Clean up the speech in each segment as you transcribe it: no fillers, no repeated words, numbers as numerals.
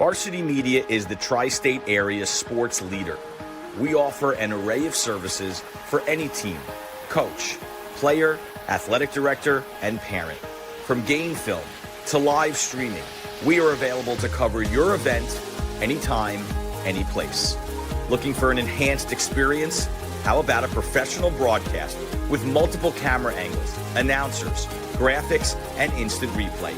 Varsity Media is the tri-state area sports leader. We offer an array of services for any team, coach, player, athletic director, and parent. From game film to live streaming, we are available to cover your event anytime, any place. Looking for an enhanced experience? How about a professional broadcast with multiple camera angles, announcers, graphics, and instant replay?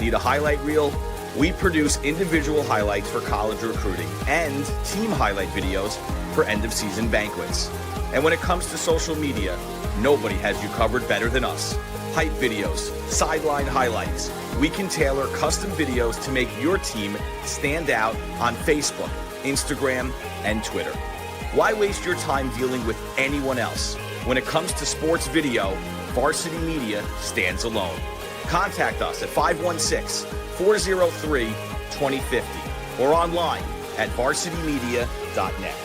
Need a highlight reel? We produce individual highlights for college recruiting and team highlight videos for end-of-season banquets. And when it comes to social media, nobody has you covered better than us. Hype videos, sideline highlights. We can tailor custom videos to make your team stand out on Facebook, Instagram, and Twitter. Why waste your time dealing with anyone else? When it comes to sports video, Varsity Media stands alone. Contact us at 516-403-2050 or online at varsitymedia.net.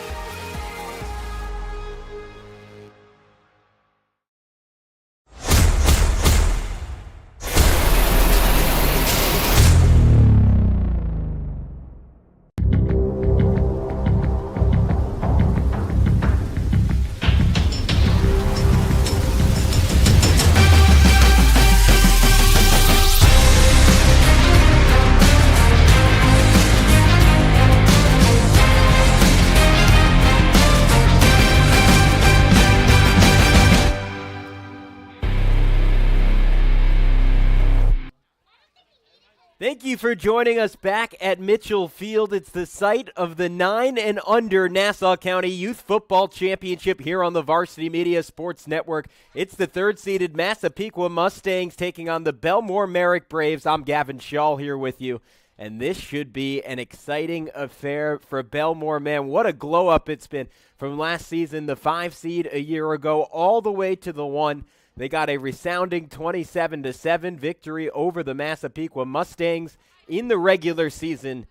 Thank you for joining us back at Mitchell Field. It's the site of the 9 and under Nassau County Youth Football Championship here on the Varsity Media Sports Network. It's the third-seeded Massapequa Mustangs taking on the Bellmore Merrick Braves. I'm Gavin Shaw here with you, and this should be an exciting affair for Bellmore. Man, what a glow-up it's been from last season, the 5 seed a year ago, all the way to the 1. They got a resounding 27-7 victory over the Massapequa Mustangs in the regular season.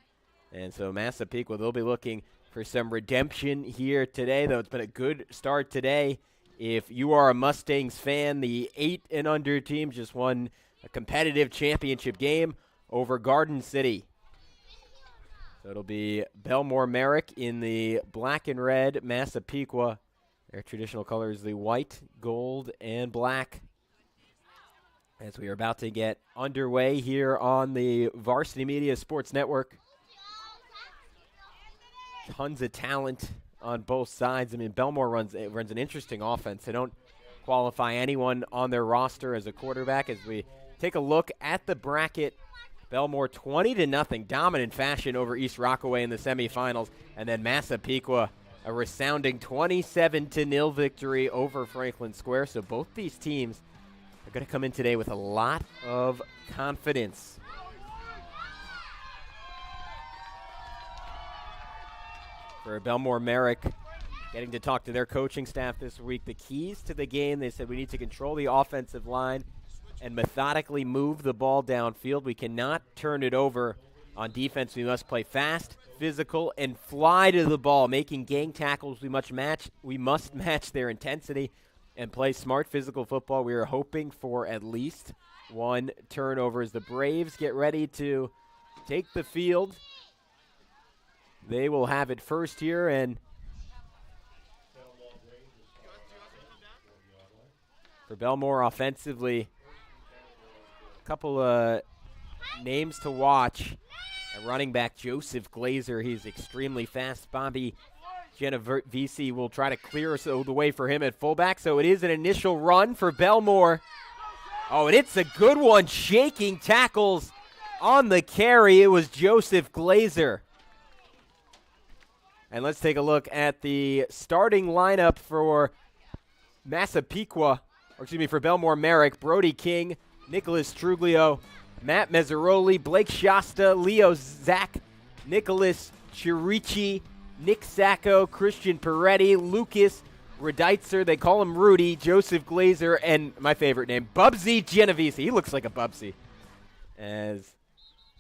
And so Massapequa, they'll be looking for some redemption here today, though it's been a good start today. If you are a Mustangs fan, the 8 and under team just won a competitive championship game over Garden City. So it'll be Bellmore Merrick in the black and red, Massapequa. Their traditional color is the white, gold, and black. As we are about to get underway here on the Varsity Media Sports Network. Tons of talent on both sides. I mean, Bellmore runs an interesting offense. They don't qualify anyone on their roster as a quarterback. As we take a look at the bracket, Bellmore 20-0 dominant fashion over East Rockaway in the semifinals, and then Massapequa a resounding 27-0 victory over Franklin Square. So both these teams are going to come in today with a lot of confidence. For Bellmore Merrick, getting to talk to their coaching staff this week, the keys to the game, they said we need to control the offensive line and methodically move the ball downfield. We cannot turn it over. On defense, we must play fast, physical, and fly to the ball. Making gang tackles, we must match their intensity and play smart physical football. We are hoping for at least one turnover as the Braves get ready to take the field. They will have it first here, and for Bellmore offensively, a couple of names to watch. A running back, Joseph Glazer, he's extremely fast. Bobby Genovese will try to clear the way for him at fullback. So it is an initial run for Bellmore. Oh, and it's a good one. Shaking tackles on the carry. It was Joseph Glazer. And let's take a look at the starting lineup for Massapequa, for Bellmore Merrick. Brody King, Nicholas Truglio, Matt Mezzaroli, Blake Shasta, Leo Zach, Nicholas Chirici, Nick Sacco, Christian Peretti, Lucas Redeitzer, they call him Rudy, Joseph Glazer, and my favorite name, Bubsy Genovese. He looks like a Bubsy. As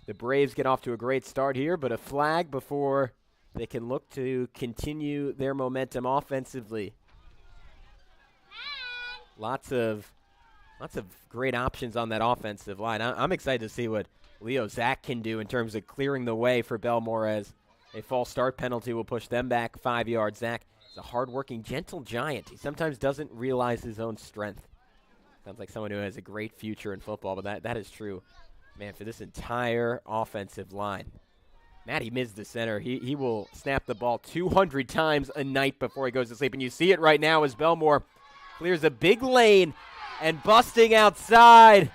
the Braves get off to a great start here, but a flag before they can look to continue their momentum offensively. Lots of great options on that offensive line. I'm excited to see what Leo Zach can do in terms of clearing the way for Bellmore, as a false start penalty will push them back 5 yards. Zach is a hardworking, gentle giant. He sometimes doesn't realize his own strength. Sounds like someone who has a great future in football, but that is true, man, for this entire offensive line. Matty Miz, the center, he will snap the ball 200 times a night before he goes to sleep. And you see it right now as Bellmore clears a big lane and busting outside.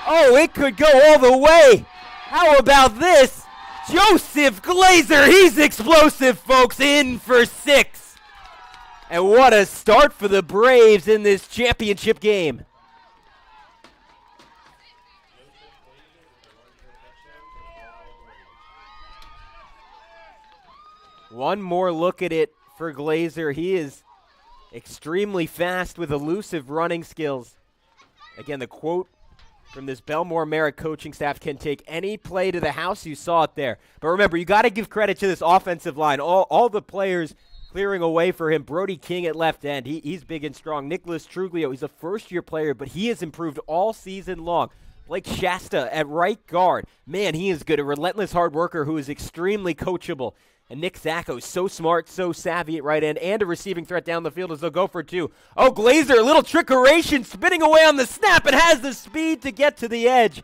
Oh, it could go all the way. How about this? Joseph Glazer, he's explosive, folks, in for 6. And what a start for the Braves in this championship game. One more look at it for Glazer. He is extremely fast with elusive running skills. Again, the quote from this Bellmore Merrick coaching staff: can take any play to the house. You saw it there. But remember, you got to give credit to this offensive line. All the players clearing away for him. Brody King at left end. He's big and strong. Nicholas Truglio, he's a first-year player, but he has improved all season long. Blake Shasta at right guard. Man, he is good. A relentless hard worker who is extremely coachable. And Nick Zacco, so smart, so savvy at right end, and a receiving threat down the field as they'll go for 2. Oh, Glazer, a little trickeration, spinning away on the snap, and has the speed to get to the edge.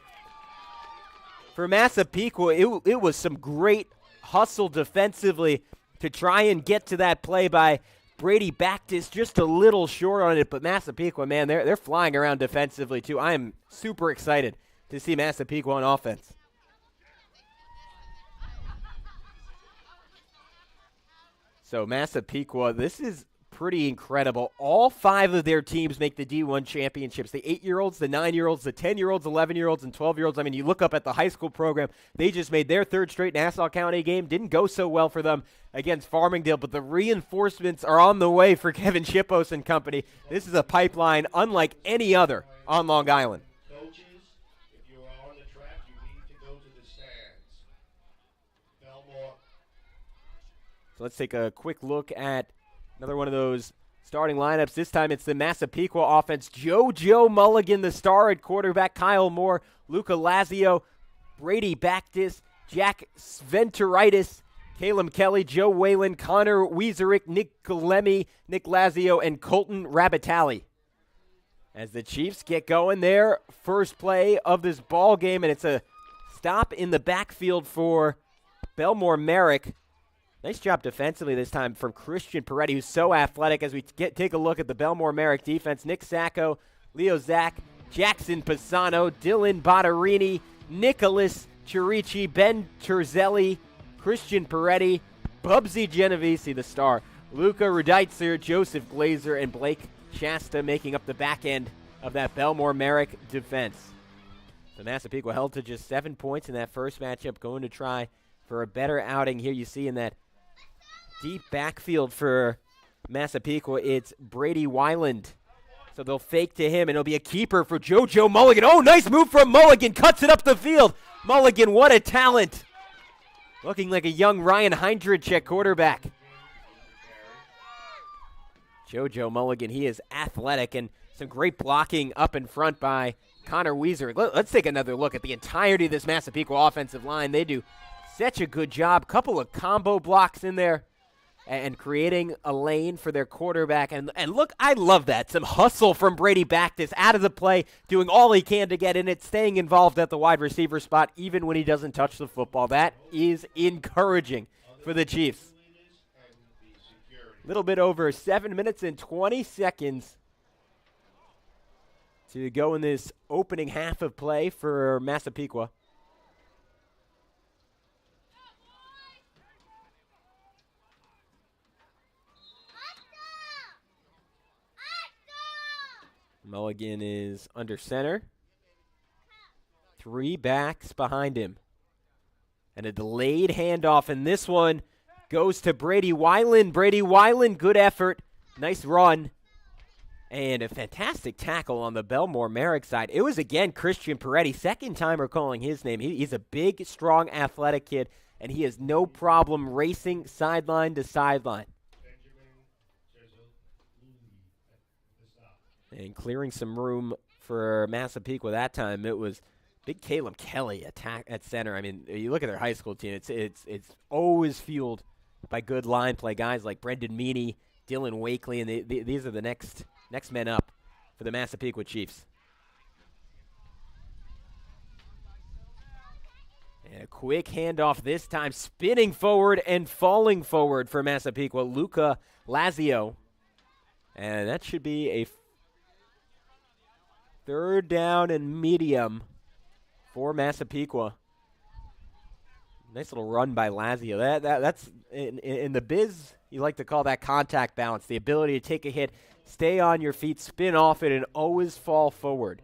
For Massapequa, it was some great hustle defensively to try and get to that play by Brady Bactus, just a little short on it. But Massapequa, man, they're flying around defensively too. I am super excited to see Massapequa on offense. So Massapequa, this is pretty incredible. All 5 of their teams make the D1 championships. The 8-year-olds, the 9-year-olds, the 10-year-olds, 11-years-olds, and 12-year-olds. I mean, you look up at the high school program, they just made their 3rd straight Nassau County game. Didn't go so well for them against Farmingdale, but the reinforcements are on the way for Kevin Shippos and company. This is a pipeline unlike any other on Long Island. Coaches, if you are on the track, you need to go to the stands. Bellmore. So let's take a quick look at another one of those starting lineups. This time it's the Massapequa offense. JoJo Mulligan, the star at quarterback. Kyle Moore, Luca Lazio, Brady Bactus, Jack Sventuritis, Caleb Kelly, Joe Whalen, Connor Wieserick, Nick Galemi, Nick Lazio, and Colton Rabatali. As the Chiefs get going, their first play of this ball game, and it's a stop in the backfield for Bellmore Merrick. Nice job defensively this time from Christian Peretti, who's so athletic. As we take a look at the Bellmore Merrick defense, Nick Sacco, Leo Zach, Jackson Pisano, Dylan Bottarini, Nicholas Chirici, Ben Terzelli, Christian Peretti, Bubsy Genovese, the star, Luca Rudeitzer, Joseph Glazer, and Blake Shasta making up the back end of that Bellmore Merrick defense. The Massapequa held to just 7 points in that first matchup, going to try for a better outing here. You see in that deep backfield for Massapequa, it's Brady Weiland. So they'll fake to him, and it'll be a keeper for JoJo Mulligan. Oh, nice move from Mulligan. Cuts it up the field. Mulligan, what a talent. Looking like a young Ryan Heinrich at quarterback. JoJo Mulligan, he is athletic, and some great blocking up in front by Connor Weiser. Let's take another look at the entirety of this Massapequa offensive line. They do such a good job. Couple of combo blocks in there and creating a lane for their quarterback. And look, I love that. Some hustle from Brady Bactus out of the play, doing all he can to get in it, staying involved at the wide receiver spot even when he doesn't touch the football. That is encouraging for the Chiefs. A little bit over 7 minutes and 20 seconds to go in this opening half of play for Massapequa. Mulligan is under center. 3 backs behind him. And a delayed handoff, and this one goes to Brady Weiland. Brady Weiland, good effort. Nice run. And a fantastic tackle on the Bellmore Merrick side. It was, again, Christian Peretti. Second time we're calling his name. He's a big, strong, athletic kid, and he has no problem racing sideline to sideline. And clearing some room for Massapequa that time, it was Big Caleb Kelly attack at center. I mean, you look at their high school team, it's always fueled by good line play. Guys like Brendan Meany, Dylan Wakely, and these are the next men up for the Massapequa Chiefs. And a quick handoff this time, spinning forward and falling forward for Massapequa, Luca Lazio. And that should be a third down and medium for Massapequa. Nice little run by Lazio. That's in the biz, you like to call that contact balance, the ability to take a hit, stay on your feet, spin off it, and always fall forward.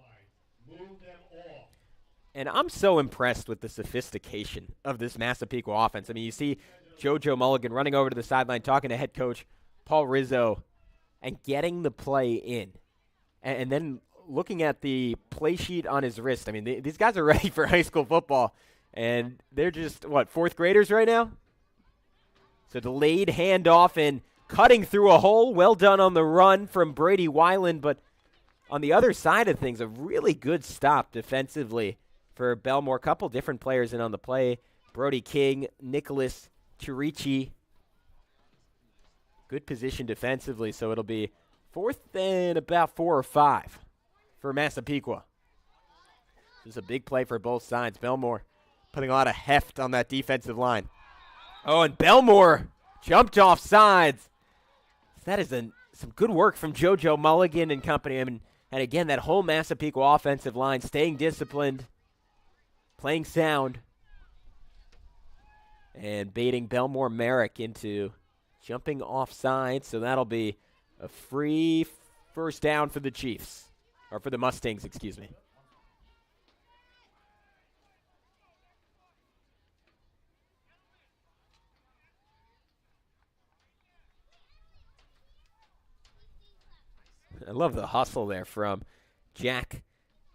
And I'm so impressed with the sophistication of this Massapequa offense. I mean, you see JoJo Mulligan running over to the sideline, talking to head coach Paul Rizzo, and getting the play in. And then looking at the play sheet on his wrist, I mean, these guys are ready for high school football. And they're just, fourth graders right now? So delayed handoff and cutting through a hole. Well done on the run from Brady Weiland. But on the other side of things, a really good stop defensively for Bellmore. Couple different players in on the play. Brody King, Nicholas Chirici. Good position defensively, so it'll be fourth and about 4 or 5 for Massapequa. This is a big play for both sides. Bellmore putting a lot of heft on that defensive line. Oh, and Bellmore jumped off sides. That is some good work from JoJo Mulligan and company. I mean, and again, that whole Massapequa offensive line staying disciplined, playing sound, and baiting Bellmore Merrick into jumping off sides. So that'll be a free first down for the Chiefs, or for the Mustangs, excuse me. I love the hustle there from Jack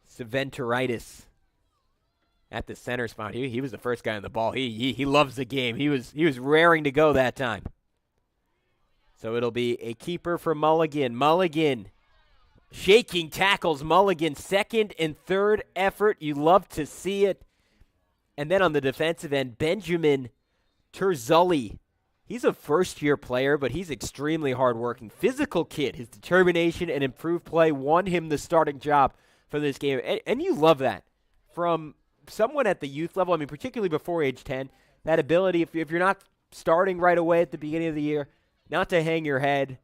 Saventoritis at the center spot. He was the first guy on the ball. He loves the game. He was raring to go that time. So it'll be a keeper for Mulligan. Mulligan shaking tackles. Mulligan second and third effort. You love to see it. And then on the defensive end, Benjamin Terzulli. He's a first-year player, but he's extremely hardworking. Physical kid. His determination and improved play won him the starting job for this game. And you love that from someone at the youth level. I mean, particularly before age 10, that ability, if you're not starting right away at the beginning of the year, not to hang your head,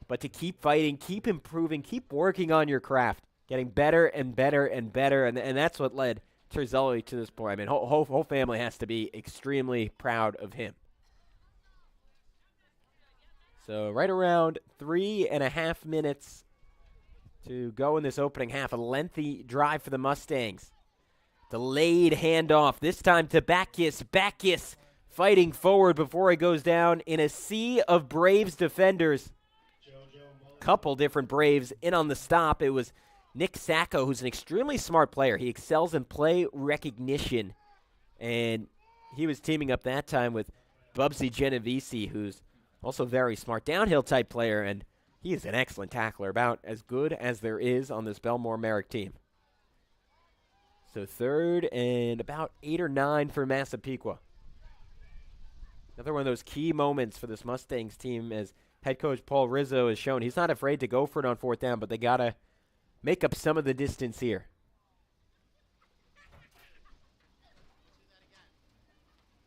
but to keep fighting, keep improving, keep working on your craft, getting better and better and better. And that's what led Terzulli to this point. I mean, whole family has to be extremely proud of him. So right around 3.5 minutes to go in this opening half. A lengthy drive for the Mustangs. Delayed handoff, this time to Bacchus. Bacchus fighting forward before he goes down in a sea of Braves defenders. Couple different Braves in on the stop. It was Nick Sacco, who's an extremely smart player. He excels in play recognition. And he was teaming up that time with Bubsy Genovese, who's also very smart downhill type player, and he is an excellent tackler, about as good as there is on this Bellmore Merrick team. So third and about 8 or 9 for Massapequa. Another one of those key moments for this Mustangs team, as head coach Paul Rizzo has shown. He's not afraid to go for it on fourth down, but they got to make up some of the distance here.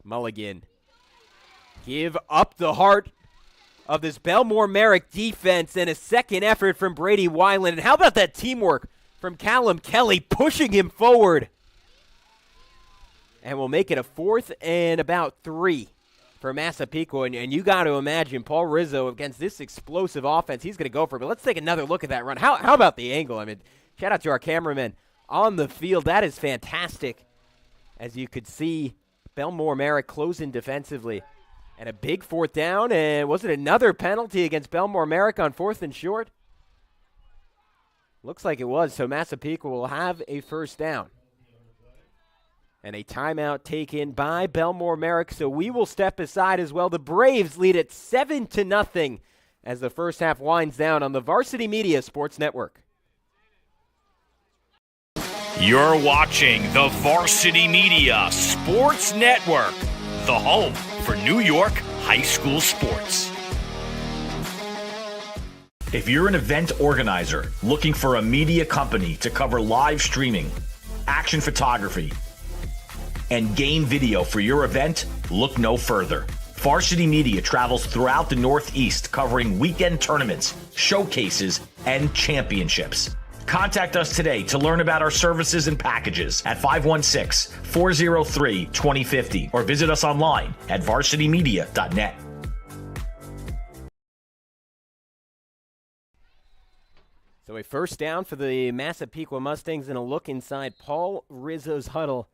Mulligan. Give up the heart of this Bellmore Merrick defense, and a second effort from Brady Weiland. And how about that teamwork from Callum Kelly pushing him forward? And we'll make it a fourth and about 3 for Massapequa. And you got to imagine Paul Rizzo against this explosive offense, he's going to go for it. But let's take another look at that run. How about the angle? I mean, shout out to our cameraman on the field. That is fantastic. As you could see, Bellmore Merrick closing defensively. And a big fourth down, and was it another penalty against Bellmore Merrick on 4th and short? Looks like it was, so Massapequa will have a first down. And a timeout taken by Bellmore Merrick, so we will step aside as well. The Braves lead at 7-0 as the first half winds down on the Varsity Media Sports Network. You're watching the Varsity Media Sports Network, the home for New York high school sports. If you're an event organizer looking for a media company to cover live streaming, action photography, and game video for your event, look no further. Varsity Media travels throughout the Northeast covering weekend tournaments, showcases, and championships. Contact us today to learn about our services and packages at 516-403-2050 or visit us online at varsitymedia.net. So a first down for the Massapequa Mustangs and a look inside Paul Rizzo's huddle.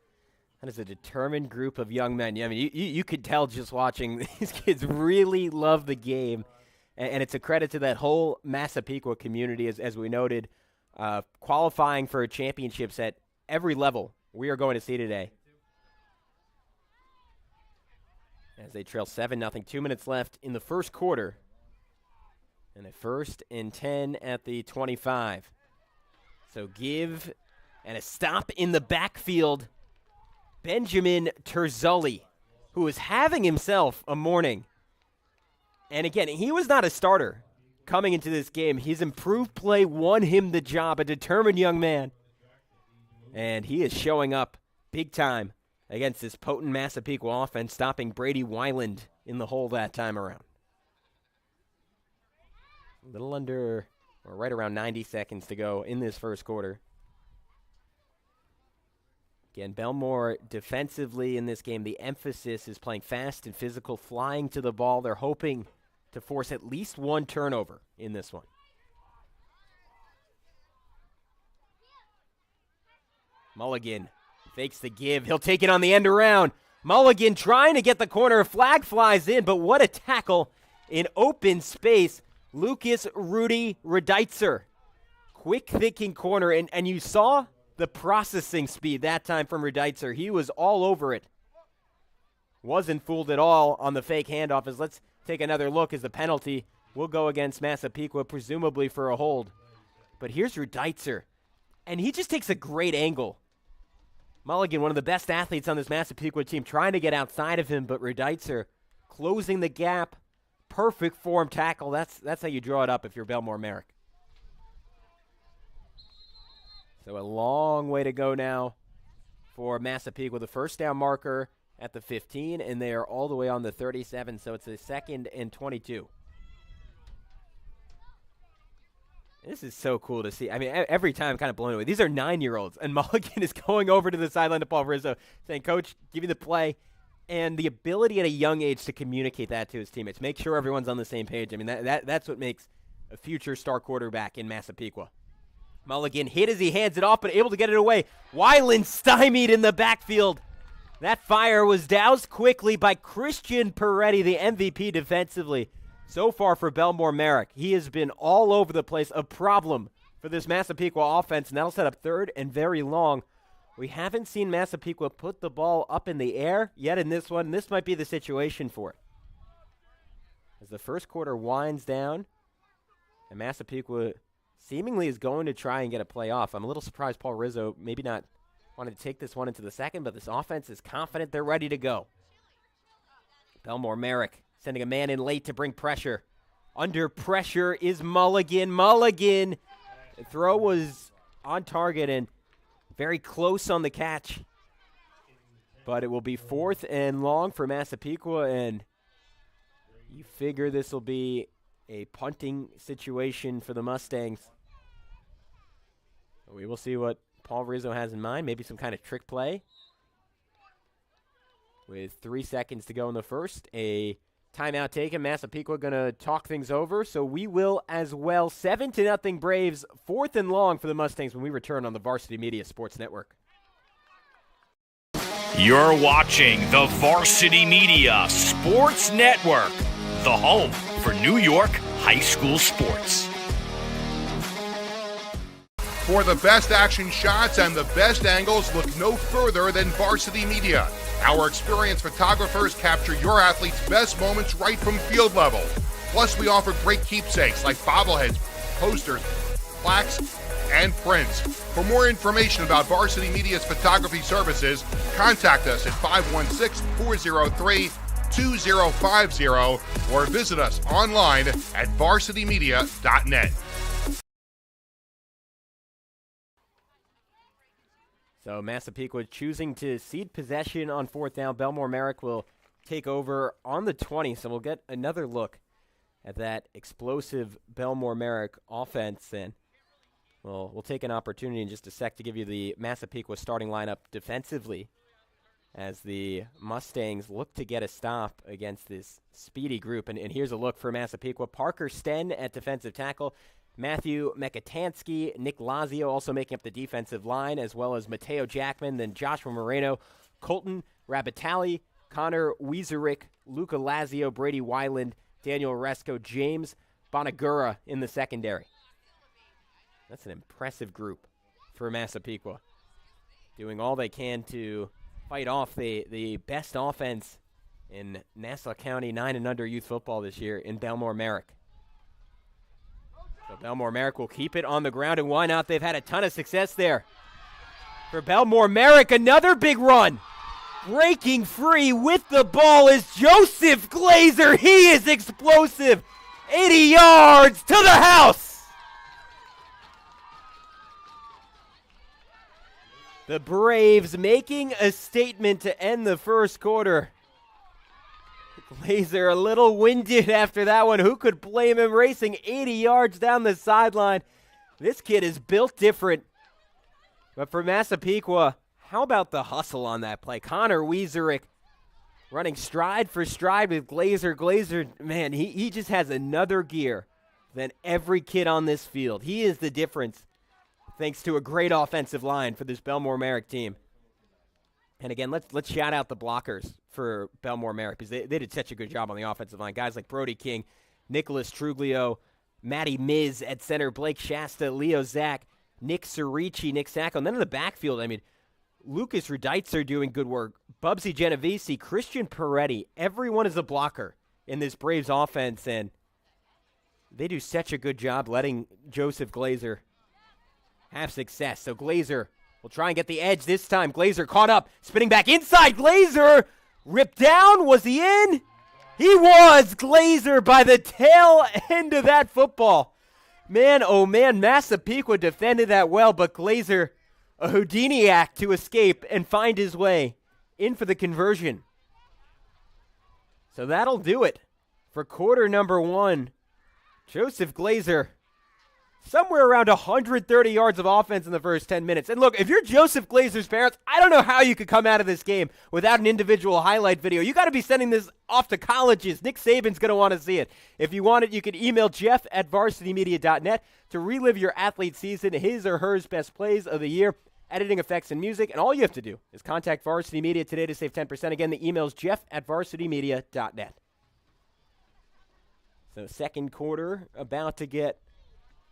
That is a determined group of young men. I mean, you could tell just watching. These kids really love the game, and it's a credit to that whole Massapequa community, as we noted, qualifying for championships at every level we are going to see today. As they trail 7-0, 2 minutes left in the first quarter. And a 1st and 10 at the 25. So give and a stop in the backfield. Benjamin Terzulli, who is having himself a morning. And again, he was not a starter coming into this game. His improved play won him the job, a determined young man. And he is showing up big time against this potent Massapequa offense, stopping Brady Weiland in the hole that time around. A little under, or right around 90 seconds to go in this first quarter. Again, Bellmore defensively in this game, the emphasis is playing fast and physical, flying to the ball. They're hoping to force at least one turnover in this one. Mulligan fakes the give. He'll take it on the end around. Mulligan trying to get the corner. Flag flies in, but what a tackle in open space. Lucas Rudy Redeitzer. Quick thinking corner, and you saw the processing speed that time from Redeitzer. He was all over it. Wasn't fooled at all on the fake handoff. As let's take another look as the penalty will go against Massapequa, presumably for a hold. But here's Redeitzer, and he just takes a great angle. Mulligan, one of the best athletes on this Massapequa team, trying to get outside of him, but Redeitzer closing the gap. Perfect form tackle. That's how you draw it up if you're Bellmore Merrick. So a long way to go now for Massapequa. The first down marker at the 15, and they are all the way on the 37, so it's a 2nd and 22. This is so cool to see. I mean, every time I'm kind of blown away. These are 9-year-olds, and Mulligan is going over to the sideline to Paul Rizzo saying, Coach, give me the play. And the ability at a young age to communicate that to his teammates, make sure everyone's on the same page. I mean, that's what makes a future star quarterback in Massapequa. Mulligan hit as he hands it off, but able to get it away. Weiland stymied in the backfield. That fire was doused quickly by Christian Peretti, the MVP defensively. So far for Bellmore Merrick, he has been all over the place, a problem for this Massapequa offense, and that'll set up 3rd and very long. We haven't seen Massapequa put the ball up in the air yet in this one. This might be the situation for it. As the first quarter winds down, and Massapequa seemingly is going to try and get a play off. I'm a little surprised Paul Rizzo maybe not wanted to take this one into the second, but this offense is confident they're ready to go. Bellmore Merrick sending a man in late to bring pressure. Under pressure is Mulligan. Mulligan, the throw was on target and very close on the catch. But it will be 4th and long for Massapequa, and you figure this will be a punting situation for the Mustangs. We will see what Paul Rizzo has in mind, maybe some kind of trick play. With 3 seconds to go in the first, a timeout taken. Massapequa going to talk things over, so we will as well. 7-0 Braves, 4th and long for the Mustangs when we return on the Varsity Media Sports Network. You're watching the Varsity Media Sports Network, the home for New York high school sports. For the best action shots and the best angles, look no further than Varsity Media. Our experienced photographers capture your athletes' best moments right from field level. Plus, we offer great keepsakes like bobbleheads, posters, plaques, and prints. For more information about Varsity Media's photography services, contact us at 516-403-2050 or visit us online at varsitymedia.net. So Massapequa choosing to cede possession on fourth down. Bellmore Merrick will take over on the 20, so we'll get another look at that explosive Bellmore Merrick offense. And we'll take an opportunity in just a sec to give you the Massapequa starting lineup defensively as the Mustangs look to get a stop against this speedy group. And here's a look for Massapequa. Parker Sten at defensive tackle. Matthew Mekatansky, Nick Lazio also making up the defensive line, as well as Mateo Jackman, then Joshua Moreno, Colton Rabatali, Connor Wiezerick, Luca Lazio, Brady Weiland, Daniel Resco, James Bonagura in the secondary. That's an impressive group for Massapequa, doing all they can to fight off the best offense in Nassau County 9 and under youth football this year in Bellmore Merrick. So Bellmore Merrick will keep it on the ground, and why not? They've had a ton of success there. For Bellmore Merrick, another big run. Breaking free with the ball is Joseph Glazer. He is explosive. 80 yards to the house. The Braves making a statement to end the first quarter. Glazer a little winded after that one. Who could blame him, racing 80 yards down the sideline? This kid is built different. But for Massapequa, how about the hustle on that play? Connor Wiezerick running stride for stride with Glazer. Glazer, man, he just has another gear than every kid on this field. He is the difference, thanks to a great offensive line for this Bellmore Merrick team. And again, let's shout out the blockers for Bellmore Merrick, because they did such a good job on the offensive line. Guys like Brody King, Nicholas Truglio, Matty Miz at center, Blake Shasta, Leo Zach, Nick Cerici, Nick Sacco. And then in the backfield, I mean, Lucas Rudeitzer doing good work, Bubsy Genovese, Christian Peretti. Everyone is a blocker in this Braves offense, and they do such a good job letting Joseph Glazer have success. So Glazer will try and get the edge this time. Glazer caught up, spinning back inside. Glazer ripped down. Was he in? He was. Glazer by the tail end of that football. Man, oh man, Massapequa defended that well, but Glazer, a Houdini act to escape and find his way in for the conversion. So that'll do it for quarter number one. Joseph Glazer, somewhere around 130 yards of offense in the first 10 minutes. And look, if you're Joseph Glazer's parents, I don't know how you could come out of this game without an individual highlight video. You got to be sending this off to colleges. Nick Saban's going to want to see it. If you want it, you can email Jeff at varsitymedia.net to relive your athlete season, his or hers best plays of the year, editing, effects, and music. And all you have to do is contact Varsity Media today to save 10%. Again, the email is jeff at varsitymedia.net. So second quarter about to get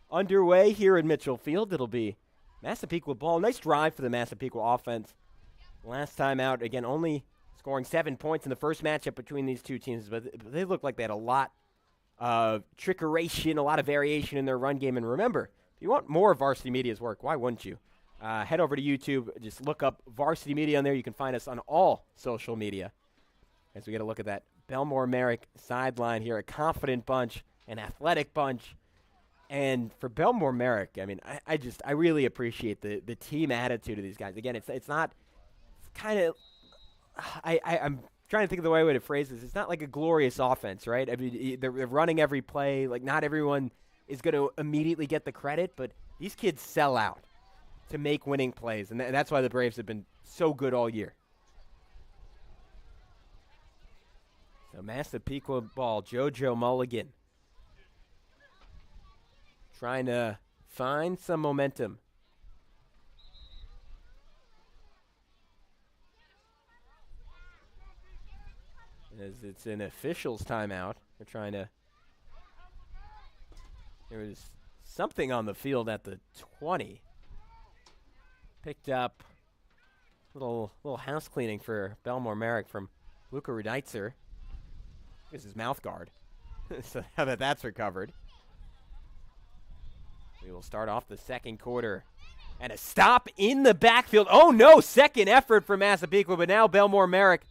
underway here in Mitchell Field. It'll be Massapequa ball. Nice drive for the Massapequa offense. Last time out, again, only scoring 7 points in the first matchup between these two teams, but they look like they had a lot of trickeration, a lot of variation in their run game. And remember, if you want more of Varsity Media's work, why wouldn't you? Head over to YouTube. Just look up Varsity Media on there. You can find us on all social media as we get a look at that Bellmore Merrick sideline here. A confident bunch, an athletic bunch. And for Bellmore Merrick, I mean, I really appreciate the team attitude of these guys. Again, it's not kind of I'm trying to think of the right way to phrase this. It's not like a glorious offense, right? I mean, they're running every play. Like, not everyone is going to immediately get the credit, but these kids sell out to make winning plays, and that's why the Braves have been so good all year. So Massapequa ball, JoJo Mulligan trying to find some momentum. As it's an official's timeout. They're trying to... There was something on the field at the 20. Picked up little house cleaning for Bellmore Merrick from Luca Rudeitzer. This is mouth guard. So now that's recovered. We will start off the second quarter. And a stop in the backfield. Oh, no, second effort for Massapequa, but now Bellmore Merrick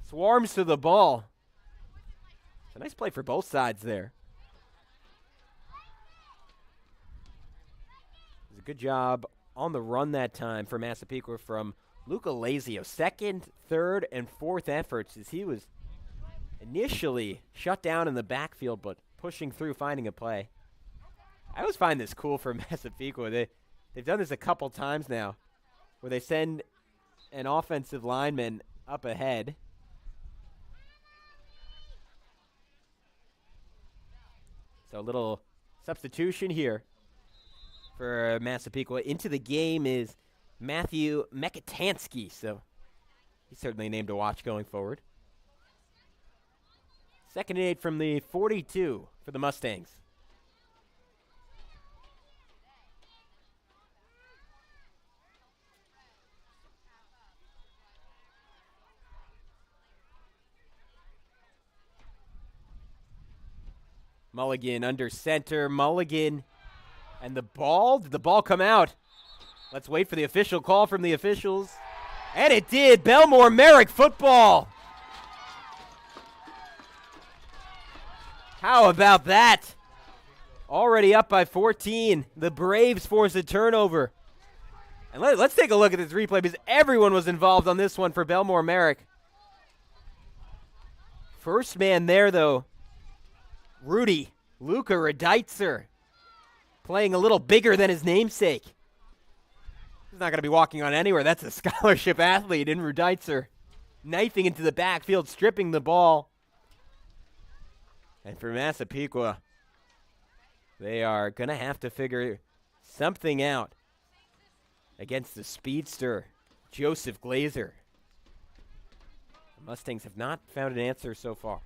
swarms to the ball. It's a nice play for both sides there. It was a good job on the run that time for Massapequa from Luca Lazio. Second, third, and fourth efforts as he was initially shut down in the backfield, but pushing through, finding a play. I always find this cool for Massapequa. They've done this a couple times now where they send an offensive lineman up ahead. So a little substitution here for Massapequa. Into the game is Matthew Mekatansky, so he's certainly a name to watch going forward. 2nd and 8 from the 42 for the Mustangs. Mulligan under center. Mulligan and the ball. Did the ball come out? Let's wait for the official call from the officials. And it did. Bellmore Merrick football. How about that? Already up by 14. The Braves force a turnover. And let's take a look at this replay because everyone was involved on this one for Bellmore Merrick. First man there, though. Rudy, Luca Redeitzer, playing a little bigger than his namesake. He's not going to be walking on anywhere. That's a scholarship athlete in Redeitzer. Knifing into the backfield, stripping the ball. And for Massapequa, they are going to have to figure something out against the speedster, Joseph Glazer. The Mustangs have not found an answer so far.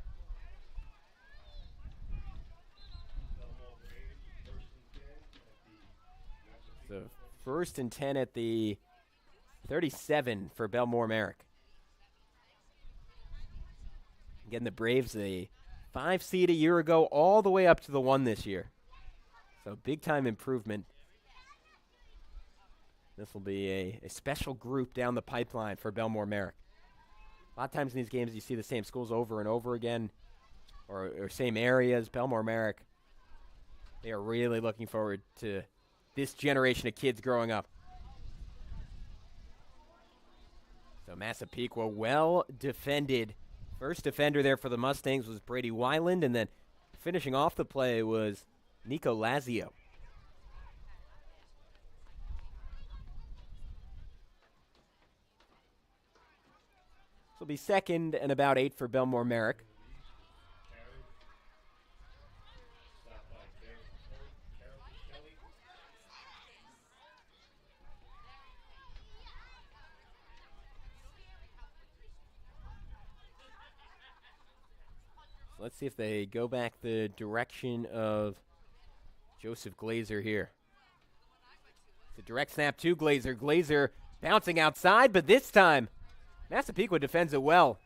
So 1st and 10 at the 37 for Bellmore Merrick. Again, the Braves, a 5 seed a year ago, all the way up to the 1 this year. So big-time improvement. This will be a special group down the pipeline for Bellmore Merrick. A lot of times in these games you see the same schools over and over again, or same areas. Bellmore Merrick, they are really looking forward to this generation of kids growing up. So Massapequa well defended. First defender there for the Mustangs was Brady Weiland, and then finishing off the play was Nico Lazio. This will be 2nd and about 8 for Bellmore Merrick. Let's see if they go back the direction of Joseph Glazer here. It's a direct snap to Glazer. Glazer bouncing outside, but this time Massapequa defends it well.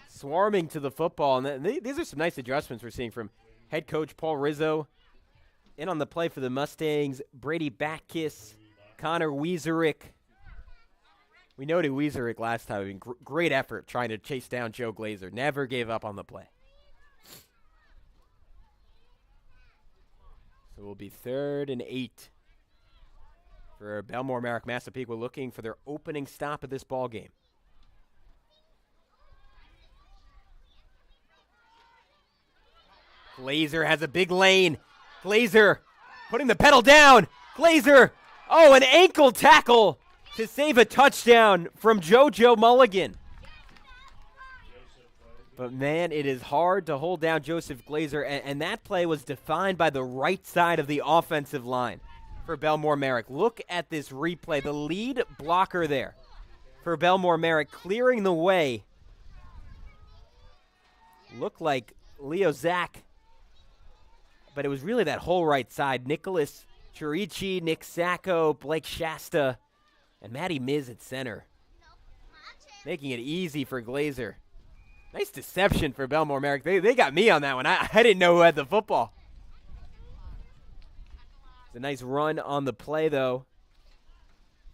Swarming to the football. And these are some nice adjustments we're seeing from head coach Paul Rizzo. In on the play for the Mustangs, Brady Backus, Connor Wieserick. We noted Wieserick last time. I mean, great effort trying to chase down Joe Glazer. Never gave up on the play. So it will be 3rd and 8 for Bellmore Merrick. Massapequa looking for their opening stop of this ball game. Glazer has a big lane. Glazer putting the pedal down. Glazer, an ankle tackle to save a touchdown from JoJo Mulligan. But, man, it is hard to hold down Joseph Glazer, and that play was defined by the right side of the offensive line for Bellmore Merrick. Look at this replay. The lead blocker there for Bellmore Merrick clearing the way. Looked like Leo Zach, but it was really that whole right side. Nicholas Chirici, Nick Sacco, Blake Shasta, and Matty Miz at center, making it easy for Glazer. Nice deception for Bellmore Merrick. They got me on that one. I didn't know who had the football. It's a nice run on the play, though,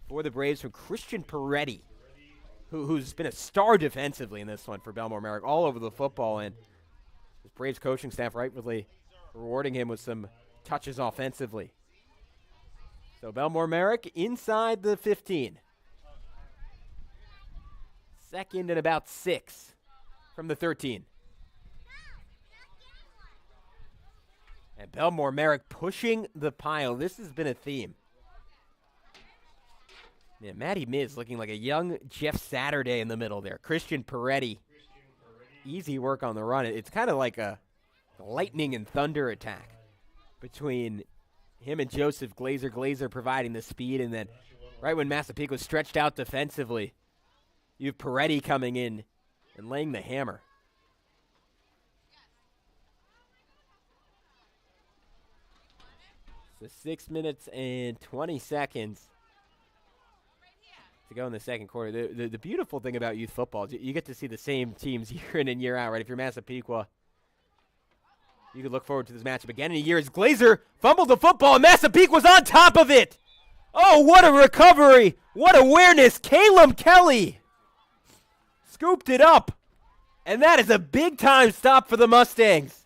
for the Braves from Christian Peretti, who's been a star defensively in this one for Bellmore Merrick, all over the football. And his Braves coaching staff rightfully rewarding him with some touches offensively. So Bellmore Merrick inside the 15. Second and about 6 from the 13. And Bellmore Merrick pushing the pile. This has been a theme. Yeah, Matty Miz looking like a young Jeff Saturday in the middle there. Christian Peretti. Easy work on the run. It's kind of like a lightning and thunder attack between him and Joseph Glazer. Glazer providing the speed, and then right when Massapequa was stretched out defensively, you have Peretti coming in and laying the hammer. So 6 minutes and 20 seconds to go in the second quarter. The beautiful thing about youth football is you get to see the same teams year in and year out, right? If you're Massapequa, you could look forward to this matchup again in a year as Glazer fumbled the football and Massapequa's on top of it. Oh, what a recovery. What awareness. Caleb Kelly scooped it up. And that is a big-time stop for the Mustangs.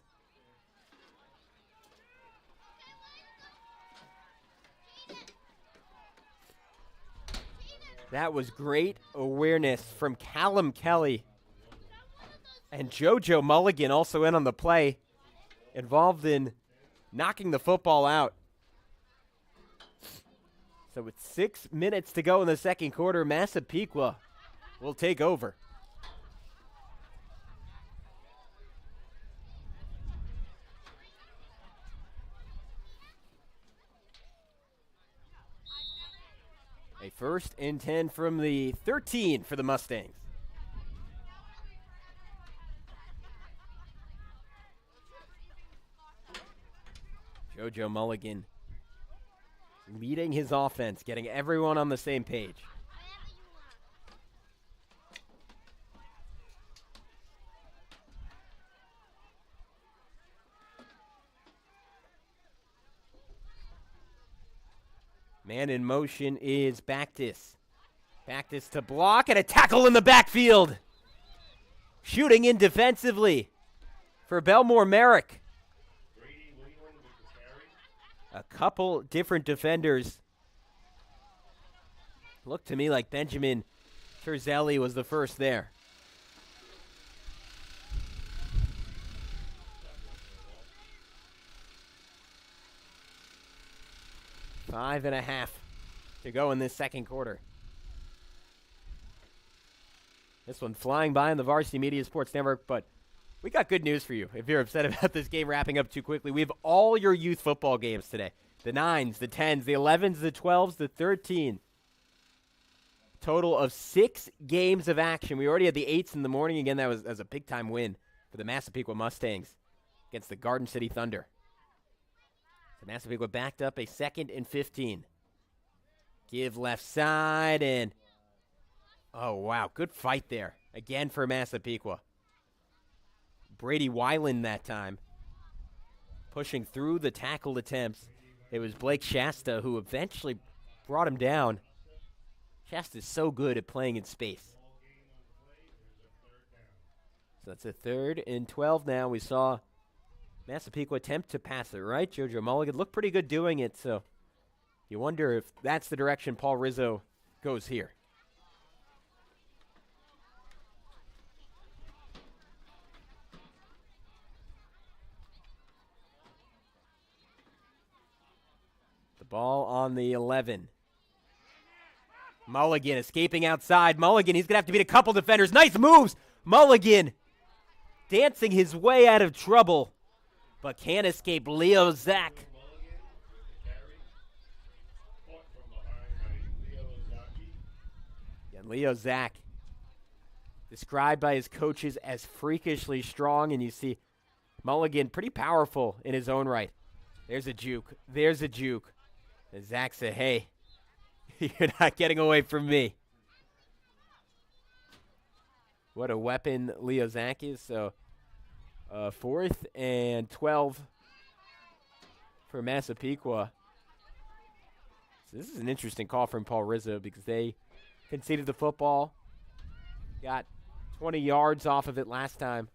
That was great awareness from Callum Kelly. And JoJo Mulligan also in on the play, involved in knocking the football out. So with 6 minutes to go in the second quarter, Massapequa will take over. A 1st and 10 from the 13 for the Mustangs. JoJo Mulligan leading his offense, getting everyone on the same page. Man in motion is Bactus. Bactus to block and a tackle in the backfield. Shooting in defensively for Bellmore Merrick. A couple different defenders. Looked to me like Benjamin Terzelli was the first there. Five and a half to go in this second quarter. This one flying by on the Varsity Media Sports Network, but we got good news for you if you're upset about this game wrapping up too quickly. We have all your youth football games today. The 9s, the 10s, the 11s, the 12s, the 13s. Total of 6 games of action. We already had the 8s in the morning. Again, that was a big-time win for the Massapequa Mustangs against the Garden City Thunder. So Massapequa backed up a 2nd and 15. Give left side, and oh, wow, good fight there. Again for Massapequa. Brady Weiland that time, pushing through the tackle attempts. It was Blake Shasta who eventually brought him down. Shasta's so good at playing in space. So that's a 3rd and 12 now. We saw Massapequa attempt to pass it, right? JoJo Mulligan looked pretty good doing it, so you wonder if that's the direction Paul Rizzo goes here. The ball on the 11. Mulligan escaping outside. Mulligan, he's going to have to beat a couple defenders. Nice moves. Mulligan dancing his way out of trouble, but can't escape Leo Zach. And Leo Zach, described by his coaches as freakishly strong, and you see Mulligan pretty powerful in his own right. There's a juke. There's a juke. And Zach said, hey, you're not getting away from me. What a weapon Leo Zach is. So 4th and 12 for Massapequa. So this is an interesting call from Paul Rizzo because they conceded the football, got 20 yards off of it last time.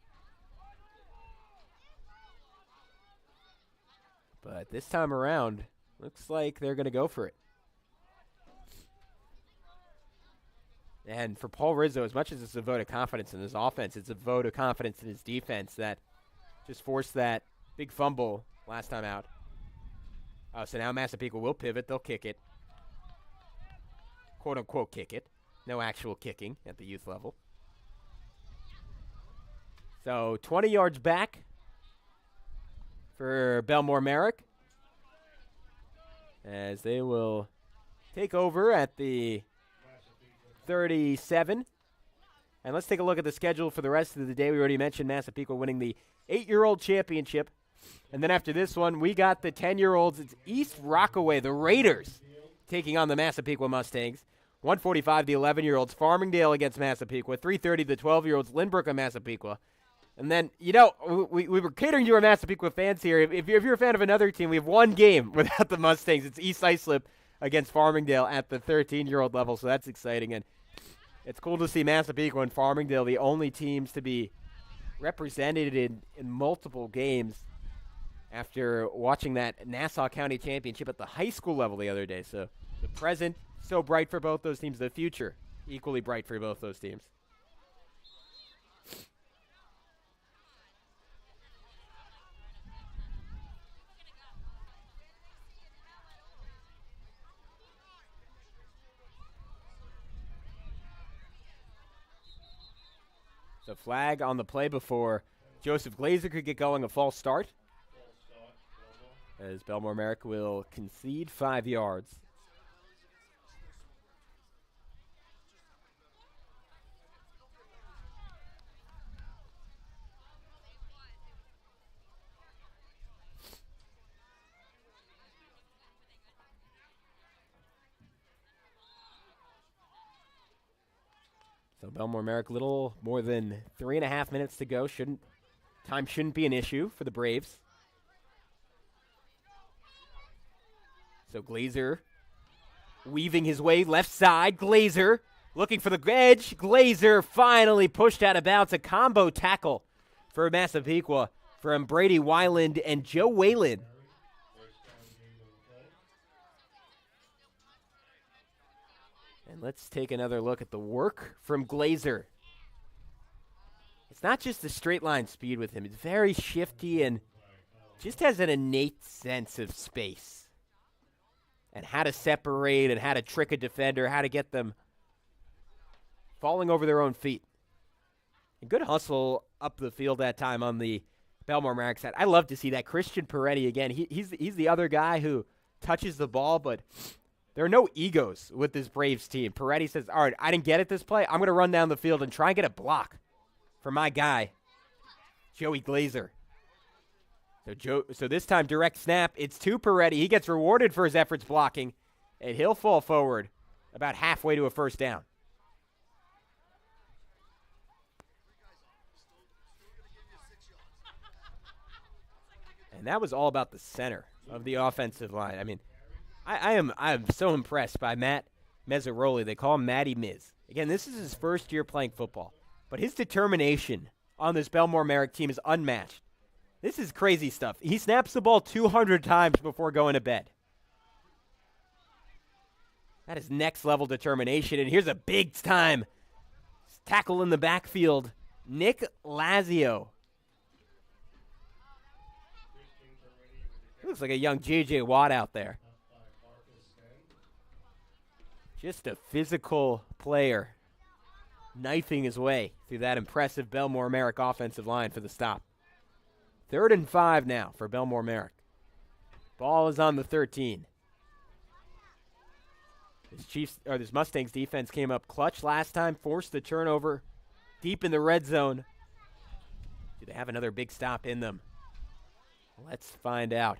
But this time around, looks like they're going to go for it. And for Paul Rizzo, as much as it's a vote of confidence in his offense, it's a vote of confidence in his defense that just forced that big fumble last time out. Oh, so now Massapequa will pivot. They'll kick it. Quote-unquote kick it. No actual kicking at the youth level. So 20 yards back for Bellmore Merrick, as they will take over at the 37. And let's take a look at the schedule for the rest of the day. We already mentioned Massapequa winning the 8-year-old championship. And then after this one, we got the 10-year-olds. It's East Rockaway, the Raiders, taking on the Massapequa Mustangs. 1:45, the 11-year-olds, Farmingdale against Massapequa. 3:30, the 12-year-olds, Lynbrook and Massapequa. And then, you know, we were catering to our Massapequa fans here. If you're a fan of another team, we have one game without the Mustangs. It's East Islip against Farmingdale at the 13-year-old level, so that's exciting. And it's cool to see Massapequa and Farmingdale, the only teams to be represented in multiple games after watching that Nassau County Championship at the high school level the other day. So the present, so bright for both those teams. The future, equally bright for both those teams. The flag on the play before Joseph Glazer could get going, a false start. As Bellmore Merrick will concede 5 yards. So Bellmore Merrick, little more than 3.5 minutes to go. Time shouldn't be an issue for the Braves. So Glazer weaving his way left side. Glazer looking for the edge. Glazer finally pushed out of bounds. A combo tackle for Massapequa from Brady Weiland and Joe Whalen. And let's take another look at the work from Glazer. It's not just the straight line speed with him. It's very shifty and just has an innate sense of space and how to separate and how to trick a defender, how to get them falling over their own feet. And good hustle up the field that time on the Bellmore Merrick side. I love to see that. Christian Peretti, again, he's the other guy who touches the ball, but there are no egos with this Braves team. Peretti says, all right, I didn't get it this play. I'm going to run down the field and try and get a block for my guy, Joey Glazer. So this time, direct snap. It's to Peretti. He gets rewarded for his efforts blocking, and he'll fall forward about halfway to a first down. And that was all about the center of the offensive line. I mean, I am so impressed by Matt Mezzaroli. They call him Matty Miz. Again, this is his first year playing football, but his determination on this Bellmore Merrick team is unmatched. This is crazy stuff. He snaps the ball 200 times before going to bed. That is next-level determination, and here's a big-time tackle in the backfield. Nick Lazio. He looks like a young J.J. Watt out there. Just a physical player knifing his way through that impressive Bellmore Merrick offensive line for the stop. 3rd and 5 now for Bellmore Merrick. Ball is on the 13. This Mustangs defense came up clutch last time, forced the turnover deep in the red zone. Do they have another big stop in them? Let's find out.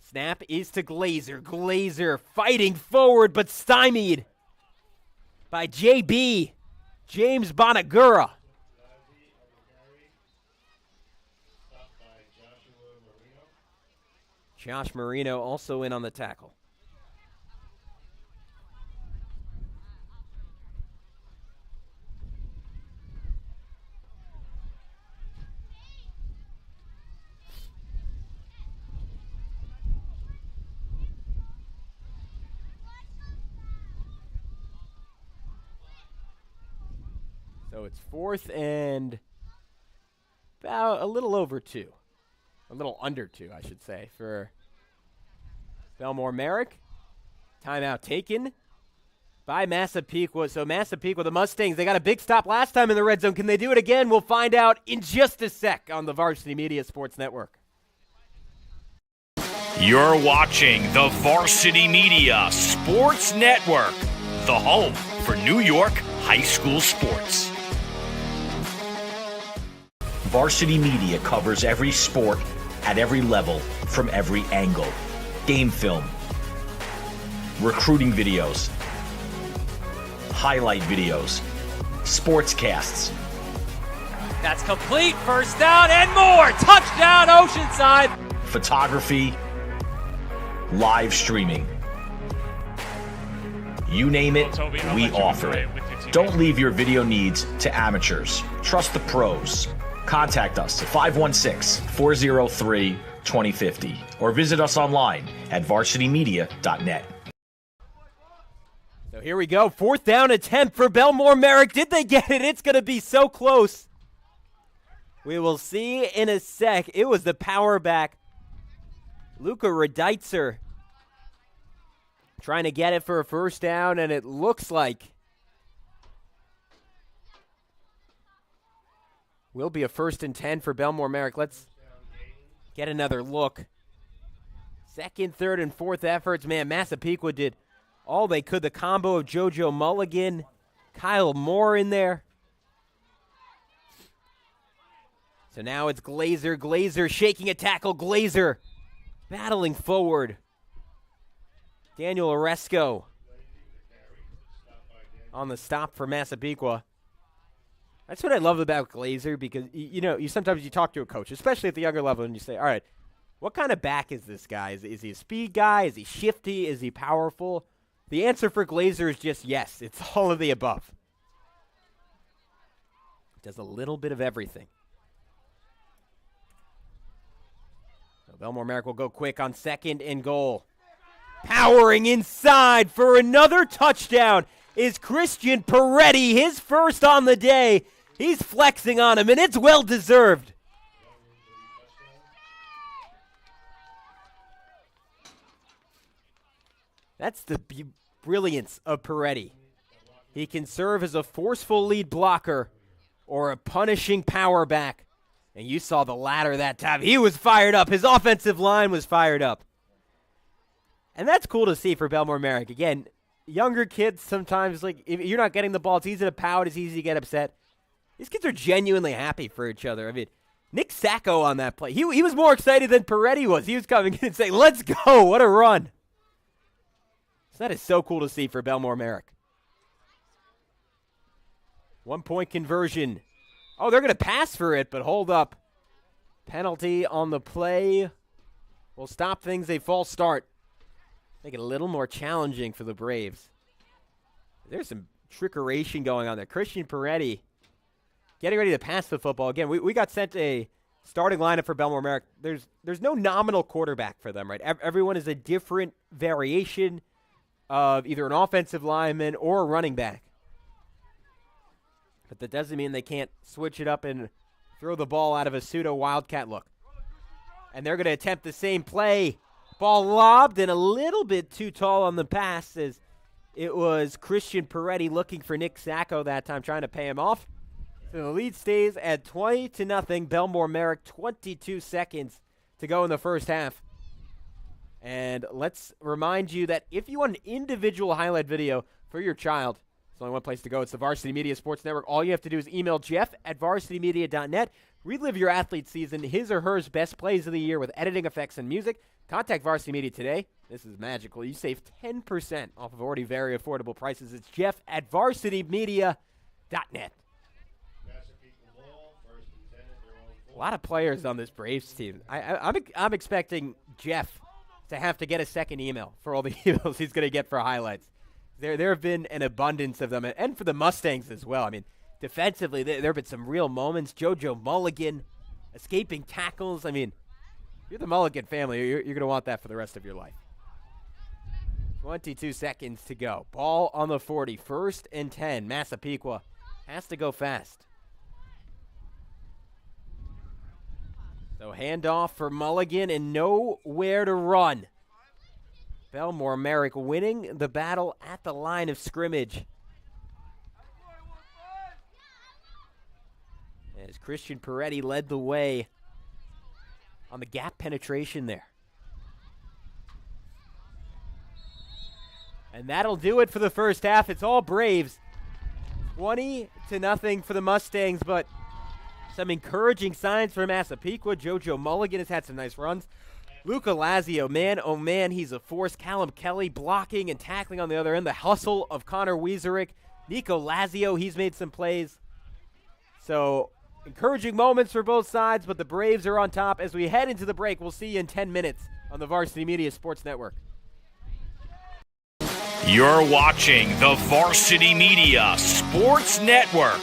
Snap is to Glazer. Glazer fighting forward but stymied by JB, James Bonagura. Josh Marino also in on the tackle. So it's 4th and about a little over 2. A little under 2, I should say, for Bellmore Merrick. Timeout taken by Massapequa. So Massapequa, the Mustangs, they got a big stop last time in the red zone. Can they do it again? We'll find out in just a sec on the Varsity Media Sports Network. You're watching the Varsity Media Sports Network, the home for New York high school sports. Varsity Media covers every sport at every level from every angle. Game film, recruiting videos, highlight videos, sportscasts. That's complete. First down and more. Touchdown, Oceanside. Photography, live streaming. You name it, we offer it. Don't leave your video needs to amateurs. Trust the pros. Contact us at 516-403-2050 or visit us online at varsitymedia.net. So here we go. 4th down attempt for Bellmore Merrick. Did they get it? It's going to be so close. We will see in a sec. It was the power back, Luca Redeitzer, trying to get it for a first down, and it looks like will be a 1st and 10 for Bellmore Merrick. Let's get another look. 2nd, 3rd, and 4th efforts. Man, Massapequa did all they could. The combo of JoJo Mulligan, Kyle Moore in there. So now it's Glazer. Glazer shaking a tackle. Glazer battling forward. Daniel Oresco on the stop for Massapequa. That's what I love about Glazer, because, you sometimes you talk to a coach, especially at the younger level, and you say, all right, what kind of back is this guy? Is he a speed guy? Is he shifty? Is he powerful? The answer for Glazer is just yes. It's all of the above. Does a little bit of everything. So Bellmore Merrick will go quick on 2nd and goal. Powering inside for another touchdown is Christian Peretti, his first on the day. He's flexing on him, and it's well-deserved. That's the brilliance of Peretti. He can serve as a forceful lead blocker or a punishing power back. And you saw the latter that time. He was fired up. His offensive line was fired up. And that's cool to see for Bellmore Merrick. Again, younger kids sometimes, if you're not getting the ball, it's easy to pout, it's easy to get upset. These kids are genuinely happy for each other. I mean, Nick Sacco on that play, he was more excited than Peretti was. He was coming in and saying, let's go, what a run. So that is so cool to see for Bellmore Merrick. 1-point conversion. Oh, they're going to pass for it, but hold up. Penalty on the play will stop things. A false start. Make it a little more challenging for the Braves. There's some trickeration going on there. Christian Peretti getting ready to pass the football. Again, we got sent a starting lineup for Bellmore Merrick. There's no nominal quarterback for them, right? Everyone is a different variation of either an offensive lineman or a running back. But that doesn't mean they can't switch it up and throw the ball out of a pseudo wildcat look. And they're going to attempt the same play. Ball lobbed and a little bit too tall on the pass, as it was Christian Peretti looking for Nick Sacco that time, trying to pay him off. So the lead stays at 20-0. Bellmore Merrick, 22 seconds to go in the first half. And let's remind you that if you want an individual highlight video for your child, there's only one place to go. It's the Varsity Media Sports Network. All you have to do is email Jeff at varsitymedia.net. Relive your athlete season, his or her best plays of the year with editing, effects, and music. Contact Varsity Media today. This is magical. You save 10% off of already very affordable prices. It's Jeff at varsitymedia.net. A lot of players on this Braves team. I'm expecting Jeff to have to get a second email for all the emails he's going to get for highlights. There have been an abundance of them, and for the Mustangs as well. I mean, defensively, there have been some real moments. JoJo Mulligan escaping tackles. I mean, you're the Mulligan family. You're going to want that for the rest of your life. 22 seconds to go. Ball on the 40. 1st and 10. Massapequa has to go fast. So handoff for Mulligan and nowhere to run. Bellmore Merrick winning the battle at the line of scrimmage. As Christian Peretti led the way on the gap penetration there. And that'll do it for the first half. It's all Braves. 20-0 for the Mustangs, but some encouraging signs for Massapequa. JoJo Mulligan has had some nice runs. Luca Lazio, man, oh man, he's a force. Callum Kelly blocking and tackling on the other end. The hustle of Connor Wieserick. Nico Lazio, he's made some plays. So, encouraging moments for both sides, but the Braves are on top. As we head into the break, we'll see you in 10 minutes on the Varsity Media Sports Network. You're watching the Varsity Media Sports Network,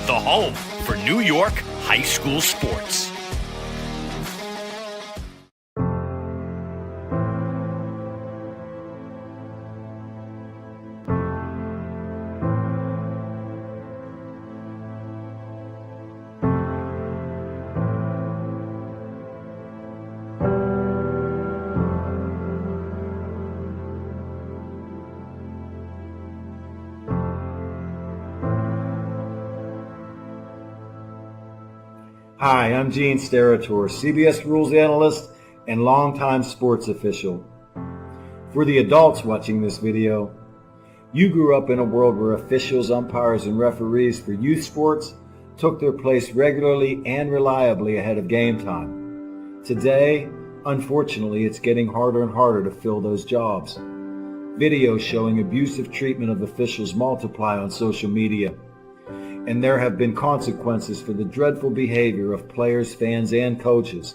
the home for New York high school sports. Hi, I'm Gene Sterator, CBS Rules Analyst and longtime sports official. For the adults watching this video, you grew up in a world where officials, umpires, and referees for youth sports took their place regularly and reliably ahead of game time. Today, unfortunately, it's getting harder and harder to fill those jobs. Videos showing abusive treatment of officials multiply on social media. And there have been consequences for the dreadful behavior of players, fans, and coaches.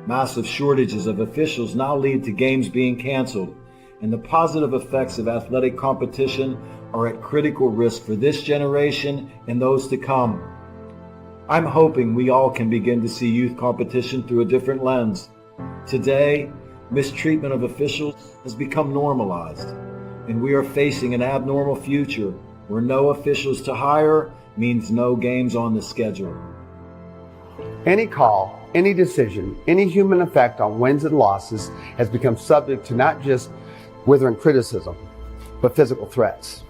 Massive shortages of officials now lead to games being canceled, and the positive effects of athletic competition are at critical risk for this generation and those to come. I'm hoping we all can begin to see youth competition through a different lens. Today, mistreatment of officials has become normalized, and we are facing an abnormal future where no officials to hire means no games on the schedule. Any call, any decision, any human effect on wins and losses has become subject to not just withering criticism, but physical threats.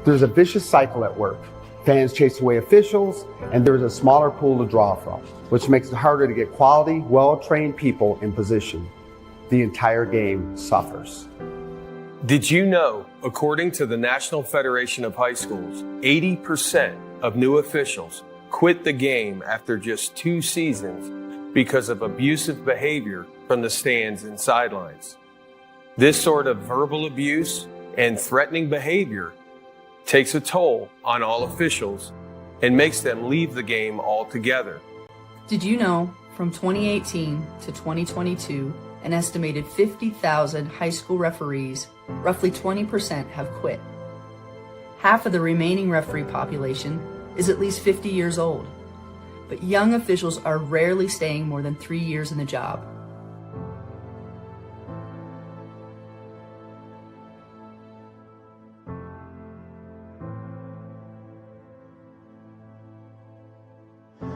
There's a vicious cycle at work. Fans chase away officials, and there is a smaller pool to draw from, which makes it harder to get quality, well-trained people in position. The entire game suffers. Did you know, according to the National Federation of High Schools, 80% of new officials quit the game after just 2 seasons because of abusive behavior from the stands and sidelines? This sort of verbal abuse and threatening behavior takes a toll on all officials and makes them leave the game altogether. Did you know, from 2018 to 2022, an estimated 50,000 high school referees, roughly 20%, have quit. Half of the remaining referee population is at least 50 years old, but young officials are rarely staying more than 3 years in the job.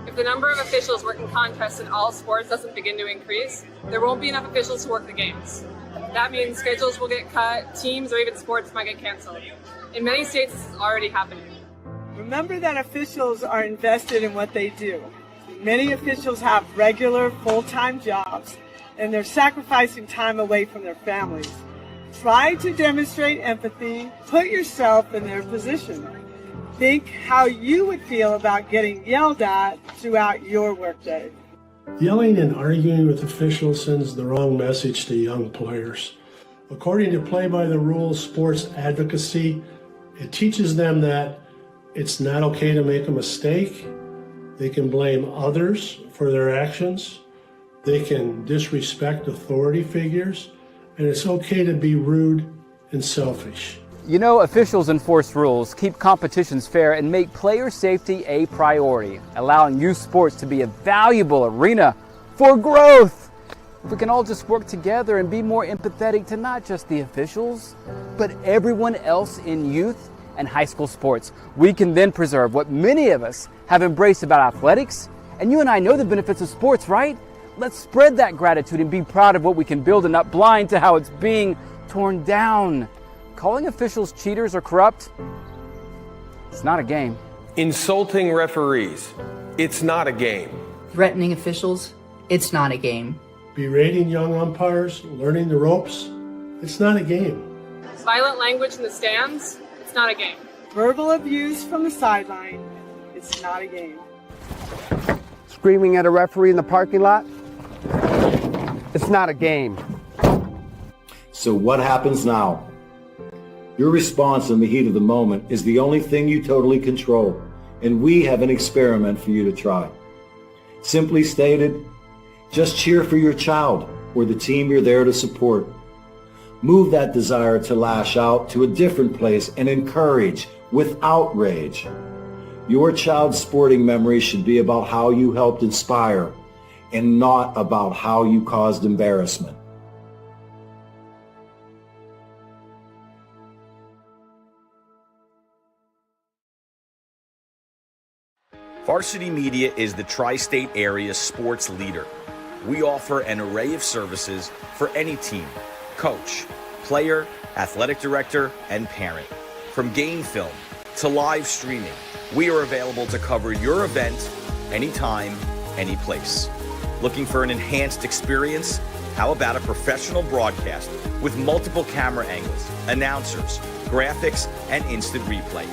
If the number of officials working contests in all sports doesn't begin to increase, there won't be enough officials to work the games. That means schedules will get cut, teams or even sports might get canceled. In many states, this is already happening. Remember that officials are invested in what they do. Many officials have regular, full-time jobs, and they're sacrificing time away from their families. Try to demonstrate empathy. Put yourself in their position. Think how you would feel about getting yelled at throughout your workday. Yelling and arguing with officials sends the wrong message to young players. According to Play by the Rules Sports Advocacy, it teaches them that it's not okay to make a mistake. They can blame others for their actions. They can disrespect authority figures, and it's okay to be rude and selfish. You know, officials enforce rules, keep competitions fair, and make player safety a priority, allowing youth sports to be a valuable arena for growth. If we can all just work together and be more empathetic to not just the officials, but everyone else in youth and high school sports, we can then preserve what many of us have embraced about athletics. And you and I know the benefits of sports, right? Let's spread that gratitude and be proud of what we can build and not blind to how it's being torn down. Calling officials cheaters or corrupt, it's not a game. Insulting referees, it's not a game. Threatening officials, it's not a game. Berating young umpires, learning the ropes, it's not a game. Violent language in the stands, it's not a game. Verbal abuse from the sideline, it's not a game. Screaming at a referee in the parking lot, it's not a game. So what happens now? Your response in the heat of the moment is the only thing you totally control, and we have an experiment for you to try. Simply stated, just cheer for your child or the team you're there to support. Move that desire to lash out to a different place and encourage without rage. Your child's sporting memory should be about how you helped inspire and not about how you caused embarrassment. Varsity Media is the tri-state area sports leader. We offer an array of services for any team, coach, player, athletic director, and parent. From game film to live streaming, we are available to cover your event anytime, any place. Looking for an enhanced experience? How about a professional broadcast with multiple camera angles, announcers, graphics, and instant replay?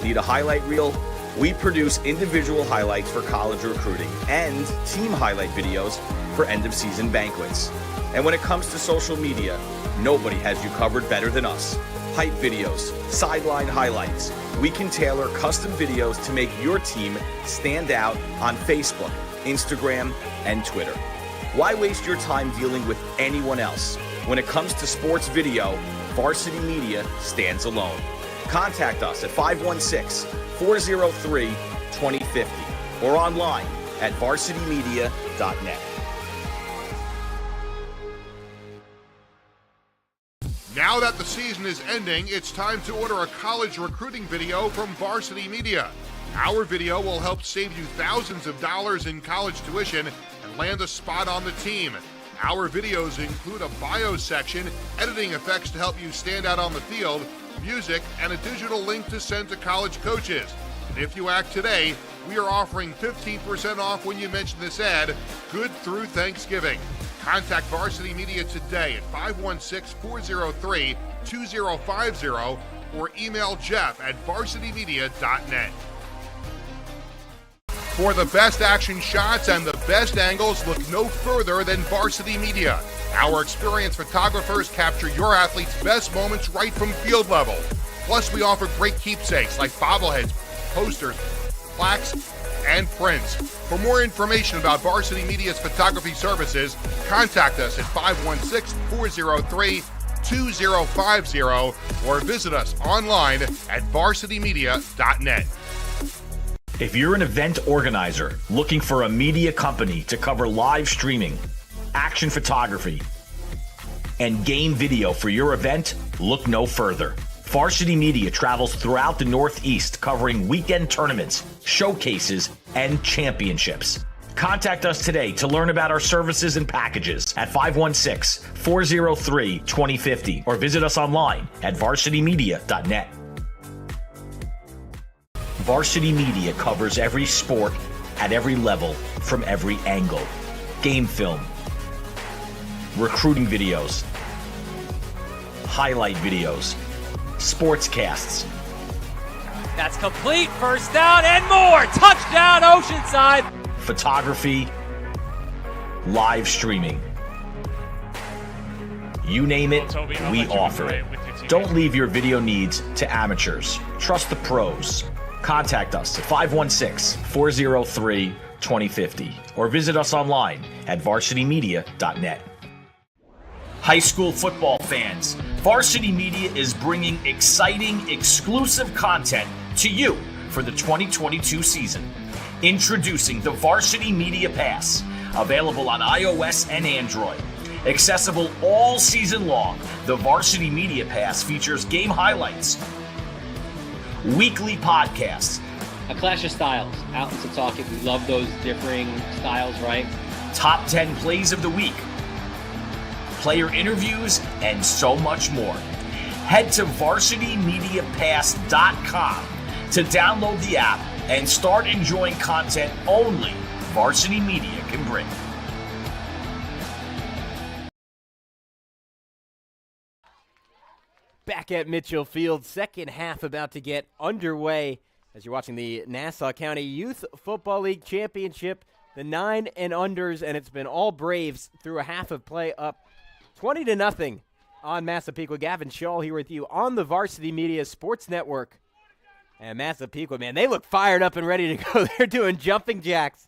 Need a highlight reel? We produce individual highlights for college recruiting and team highlight videos for end-of-season banquets. And when it comes to social media, nobody has you covered better than us. Hype videos, sideline highlights. We can tailor custom videos to make your team stand out on Facebook, Instagram, and Twitter. Why waste your time dealing with anyone else? When it comes to sports video, Varsity Media stands alone. Contact us at 516-403-2050 or online at varsitymedia.net. Now that the season is ending, it's time to order a college recruiting video from Varsity Media. Our video will help save you thousands of dollars in college tuition and land a spot on the team. Our videos include a bio section, editing effects to help you stand out on the field, music, and a digital link to send to college coaches. And if you act today, we are offering 15% off when you mention this ad, good through Thanksgiving. Contact Varsity Media today at 516-403-2050 or email Jeff at varsitymedia.net. For the best action shots and the best angles, look no further than Varsity Media. Our experienced photographers capture your athletes' best moments right from field level. Plus, we offer great keepsakes like bobbleheads, posters, plaques, and prints. For more information about Varsity Media's photography services, contact us at 516-403-2050 or visit us online at varsitymedia.net. If you're an event organizer looking for a media company to cover live streaming, action photography, and game video for your event, look no further. Varsity Media travels throughout the Northeast covering weekend tournaments, showcases, and championships. Contact us today to learn about our services and packages at 516-403-2050 or visit us online at varsitymedia.net. Varsity Media covers every sport at every level from every angle. Game film, recruiting videos, highlight videos, SPORTSCASTs. That's complete. First down and more. Touchdown, Oceanside. Photography, live streaming. You name it, we offer it. Don't leave your video needs to amateurs. Trust the pros. Contact us at 516-403-2050 or visit us online at varsitymedia.net. High school football fans, Varsity Media is bringing exciting, exclusive content to you for the 2022 season. Introducing the Varsity Media Pass, available on iOS and Android. Accessible all season long, the Varsity Media Pass features game highlights, weekly podcasts, A clash of styles, out in Setauket. We love those differing styles, right? top 10 plays of the week, player interviews, and so much more. Head to varsitymediapass.com to download the app and start enjoying content only Varsity Media can bring. Back at Mitchell Field, second half about to get underway as you're watching the Nassau County Youth Football League Championship, the 9 and unders, and it's been all Braves through a half of play, up 20-0 on Massapequa. Gavin Shaw here with you on the Varsity Media Sports Network. And Massapequa, man, they look fired up and ready to go. They're doing jumping jacks.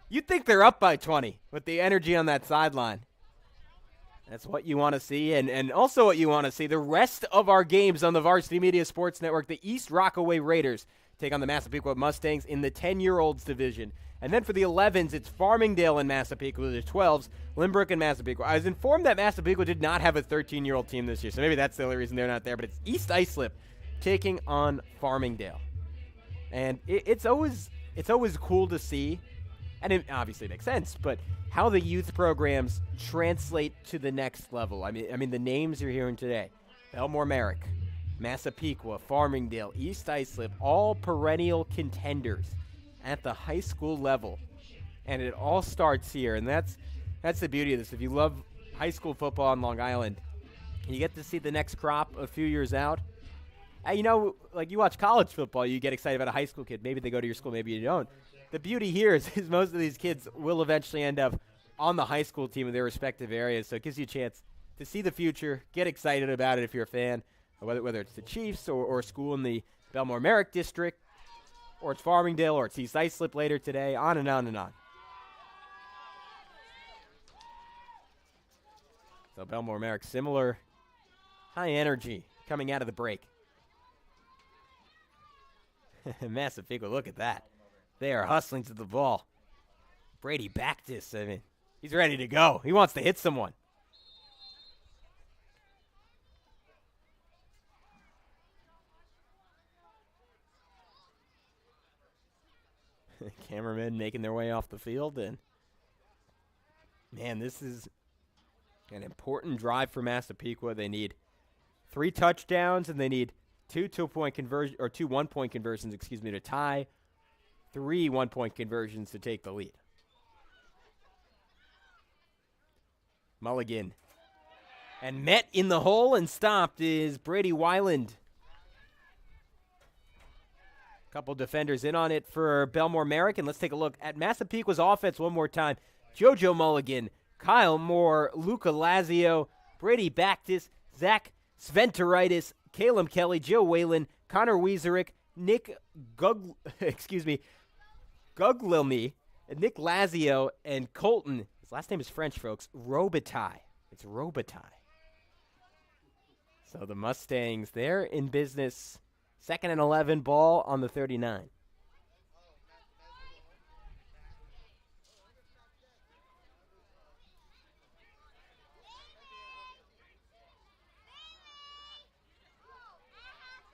You'd think they're up by 20 with the energy on that sideline. That's what you want to see, and also what you want to see, the rest of our games on the Varsity Media Sports Network. The East Rockaway Raiders take on the Massapequa Mustangs in the 10-year-olds division. And then for the 11s, it's Farmingdale and Massapequa. The 12s, Lynbrook and Massapequa. I was informed that Massapequa did not have a 13-year-old team this year, so maybe that's the only reason they're not there. But it's East Islip taking on Farmingdale. And it's always cool to see, and it obviously makes sense, but how the youth programs translate to the next level. I mean the names you're hearing today: Bellmore Merrick, Massapequa, Farmingdale, East Islip, all perennial contenders at the high school level. And it all starts here, and that's the beauty of this. If you love high school football on Long Island, you get to see the next crop a few years out. You know, like you watch college football, you get excited about a high school kid. Maybe they go to your school, maybe you don't. The beauty here is most of these kids will eventually end up on the high school team in their respective areas, so it gives you a chance to see the future, get excited about it if you're a fan, whether it's the Chiefs or a school in the Bellmore Merrick district, or it's Farmingdale, or it's East Islip later today, on and on and on. So Bellmore Merrick, similar high energy coming out of the break. Massapequa, look at that. They are hustling to the ball. Brady Bactus, I mean, he's ready to go. He wants to hit someone. Cameramen making their way off the field, and man, this is an important drive for Massapequa. They need 3 touchdowns, and they need 2 2-point conversion or 2 1-point conversions, to tie, 3 1-point conversions to take the lead. Mulligan. And met in the hole and stopped is Brady Weiland. Couple defenders in on it for Bellmore Merrick, and let's take a look at Massapequa's offense one more time. JoJo Mulligan, Kyle Moore, Luca Lazio, Brady Bactus, Zach Sventeritis, Caleb Kelly, Joe Whalen, Connor Wieserick, Nick Guglilmy, Nick Lazio, and Colton. His last name is French, folks. Robitaille. It's Robitaille. So the Mustangs, they're in business. 2nd and 11, ball on the 39.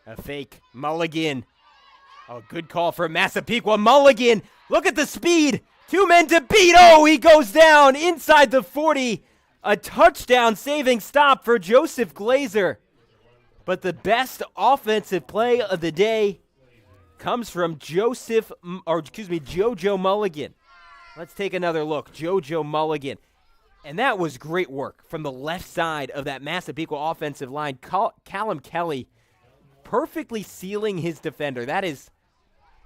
A fake. Mulligan. Oh, good call for Massapequa. Mulligan. Look at the speed. 2 men to beat. Oh, he goes down inside the 40. A touchdown saving stop for Joseph Glazer. But the best offensive play of the day comes from JoJo Mulligan. Let's take another look. JoJo Mulligan. And that was great work from the left side of that Massapequa offensive line. Callum Kelly perfectly sealing his defender. That is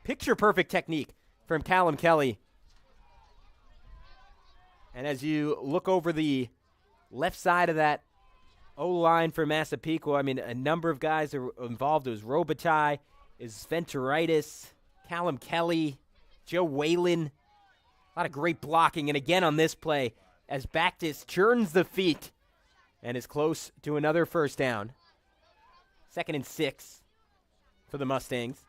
picture-perfect technique from Callum Kelly. And as you look over the left side of that O-line for Massapequa, I mean, a number of guys are involved. It was Robitaille, Sventeritis, Callum Kelly, Joe Whalen. A lot of great blocking. And again on this play, as Bactus churns the feet and is close to another first down. 2nd and 6 for the Mustangs.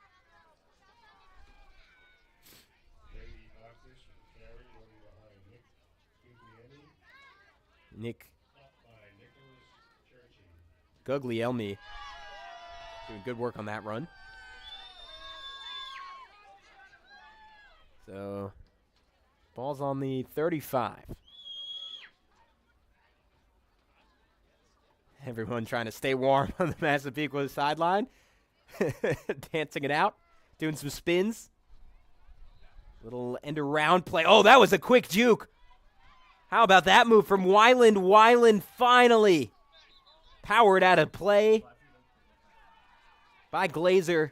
Nick Guglielmi doing good work on that run. So, ball's on the 35. Everyone trying to stay warm on the Massapequa sideline. Dancing it out, doing some spins. Little end around play. Oh, that was a quick juke. How about that move from Weiland? Weiland finally powered out of play by Glazer.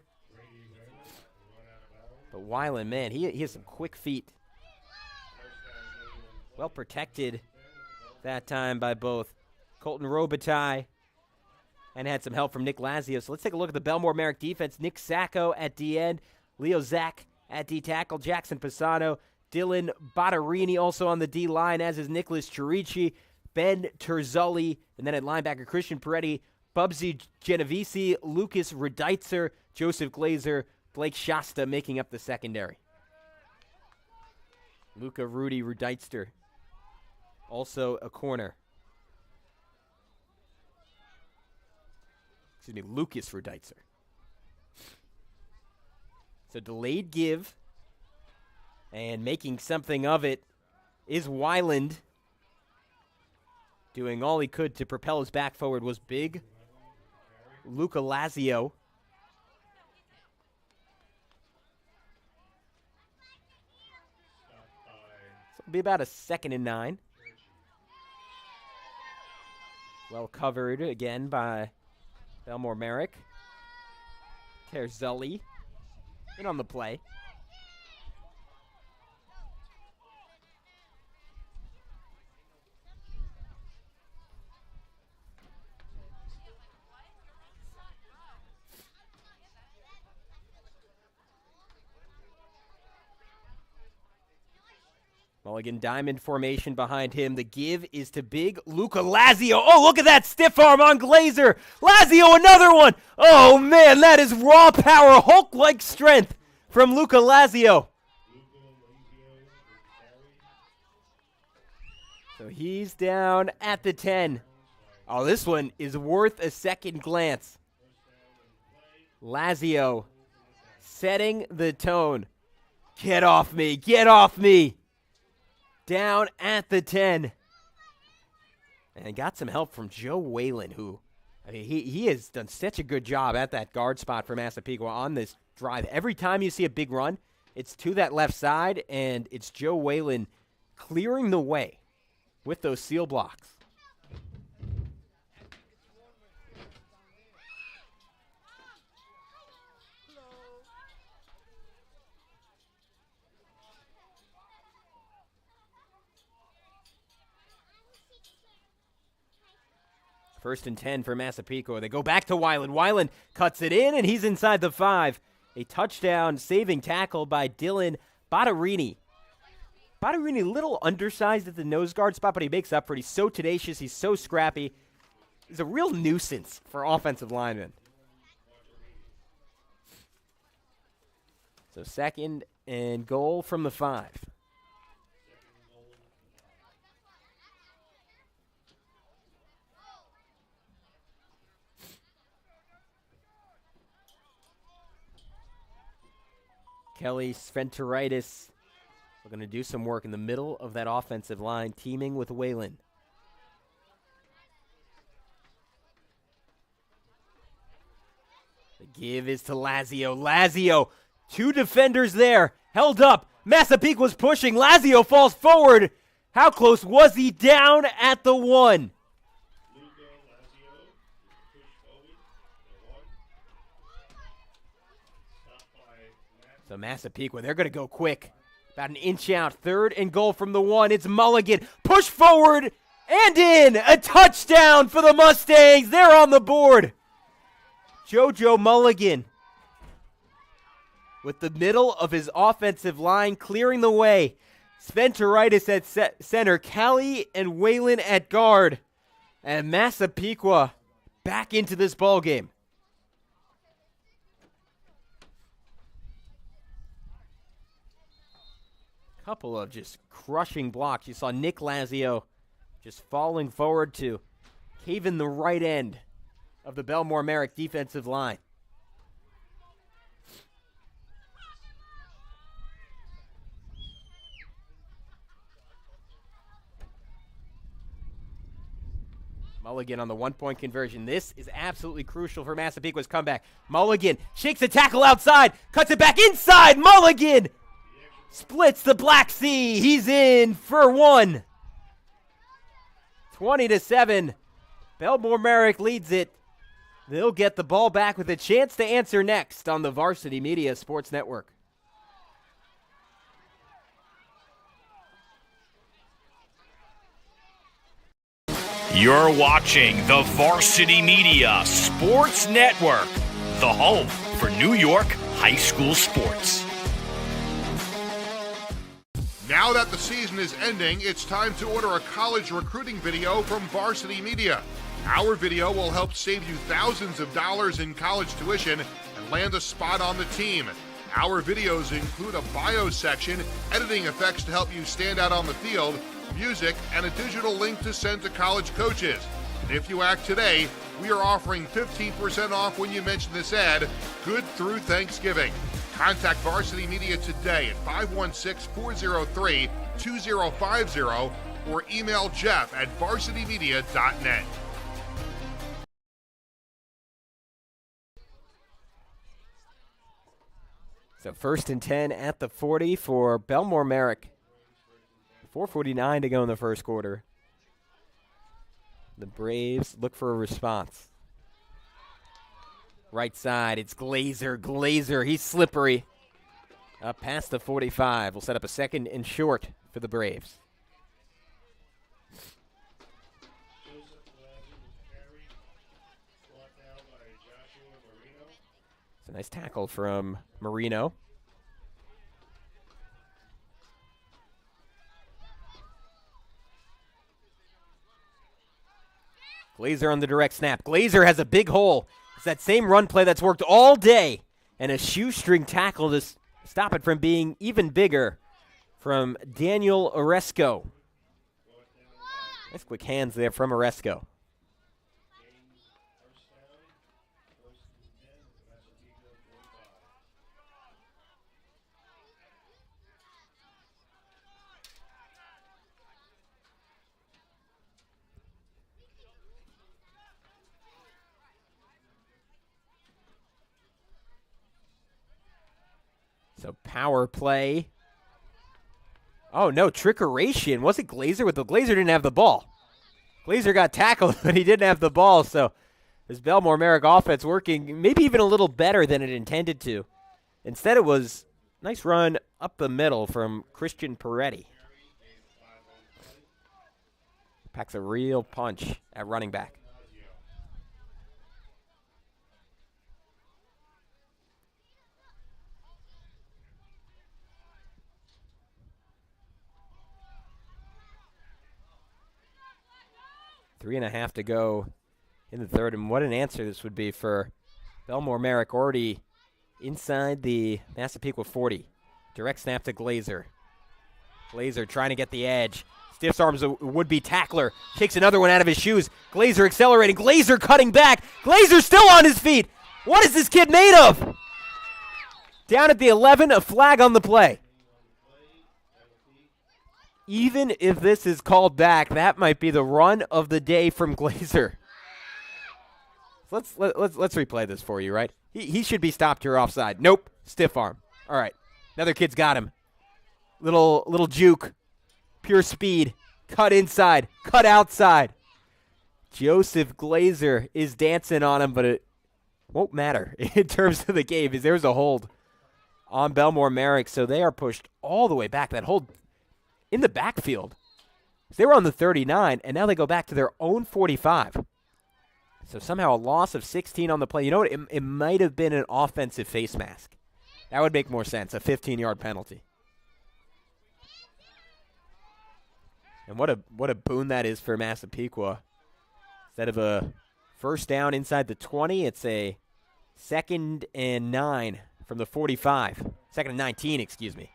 But Weiland, man, he has some quick feet. Well protected that time by both Colton Robitaille and had some help from Nick Lazio. So let's take a look at the Bellmore Merrick defense. Nick Sacco at D end, Leo Zach at D tackle, Jackson Pisano, Dylan Bottarini also on the D line, as is Nicholas Chirici, Ben Terzulli, and then at linebacker Christian Peretti, Bubsy Genovese, Lucas Redeitzer, Joseph Glazer, Blake Shasta making up the secondary. Luca Rudy Redeitzer, also a corner. Excuse me, Lucas Redeitzer. So delayed give, and making something of it is Weiland. Doing all he could to propel his back forward was big Luca Lazio. So it'll be about a 2nd and 9. Well covered again by Bellmore Merrick. Terzulli in on the play. Mulligan diamond formation behind him. The give is to big Luca Lazio. Oh, look at that stiff arm on Glazer. Lazio, another one. Oh, man, that is raw power, Hulk-like strength from Luca Lazio. So he's down at the 10. Oh, this one is worth a second glance. Lazio setting the tone. Get off me, get off me. Down at the 10. And got some help from Joe Whalen, who, I mean, he has done such a good job at that guard spot for Massapequa on this drive. Every time you see a big run, it's to that left side, and it's Joe Whalen clearing the way with those seal blocks. First and 10 for Massapequa. They go back to Weiland. Weiland cuts it in, and he's inside the 5. A touchdown saving tackle by Dylan Bottarini. Bottarini a little undersized at the nose guard spot, but he makes up for it. He's so tenacious. He's so scrappy. He's a real nuisance for offensive linemen. So 2nd and goal from the 5. Kelly Sventeritis. We're going to do some work in the middle of that offensive line, teaming with Whalen. The give is to Lazio. Lazio, 2 defenders there, held up. Massapequa's pushing. Lazio falls forward. How close was he? Down at the 1. So Massapequa, they're going to go quick. About an inch out. 3rd and goal from the 1. It's Mulligan. Push forward and in. A touchdown for the Mustangs. They're on the board. JoJo Mulligan with the middle of his offensive line clearing the way. Sventeritis at center. Callie and Whalen at guard. And Massapequa back into this ball game. Couple of just crushing blocks. You saw Nick Lazio just falling forward to cave in the right end of the Bellmore Merrick defensive line. Mulligan on the one-point conversion. This is absolutely crucial for Massapequa's comeback. Mulligan shakes a tackle outside, cuts it back inside. Mulligan splits the Black Sea. He's in for one. 20-7. Bellmore Merrick leads it. They'll get the ball back with a chance to answer next on the Varsity Media Sports Network. You're watching the Varsity Media Sports Network, the home for New York high school sports. Now that the season is ending, it's time to order a college recruiting video from Varsity Media. Our video will help save you thousands of dollars in college tuition and land a spot on the team. Our videos include a bio section, editing effects to help you stand out on the field, music, and a digital link to send to college coaches. And if you act today, we are offering 15% off when you mention this ad, good through Thanksgiving. Contact Varsity Media today at 516-403-2050 or email Jeff at varsitymedia.net. So 1st and 10 at the 40 for Bellmore Merrick. 4:49 to go in the first quarter. The Braves look for a response. Right side, it's Glazer. Glazer, he's slippery. Up past the 45. We'll set up a 2nd and short for the Braves. It's a nice tackle from Marino. Glazer on the direct snap. Glazer has a big hole. It's that same run play that's worked all day. And a shoestring tackle to stop it from being even bigger from Daniel Oresco. Nice quick hands there from Oresco. So power play. Oh, no, trickeration. Was it Glazer? Glazer didn't have the ball. Glazer got tackled, but he didn't have the ball. So this Bellmore Merrick offense working maybe even a little better than it intended to. Instead, it was a nice run up the middle from Christian Peretti. Packs a real punch at running back. Three and a half to go in the third, and what an answer this would be for Bellmore Merrick, already inside the Massapequa 40. Direct snap to Glazer. Glazer trying to get the edge. Stiffs arms a would-be tackler. Takes another one out of his shoes. Glazer accelerating. Glazer cutting back. Glazer still on his feet. What is this kid made of? Down at the 11, a flag on the play. Even if this is called back, that might be the run of the day from Glazer. Let's replay this for you, right? He should be stopped here offside. Nope, stiff arm. All right, another kid's got him. Little juke, pure speed, cut inside, cut outside. Joseph Glazer is dancing on him, but it won't matter in terms of the game. There's a hold on Bellmore Merrick, so they are pushed all the way back. That hold in the backfield. They were on the 39, and now they go back to their own 45. So somehow a loss of 16 on the play. You know what? It might have been an offensive face mask. That would make more sense, a 15-yard penalty. And what a boon that is for Massapequa. Instead of a first down inside the 20, it's a 2nd and 9 from the 45. 2nd and 19, excuse me.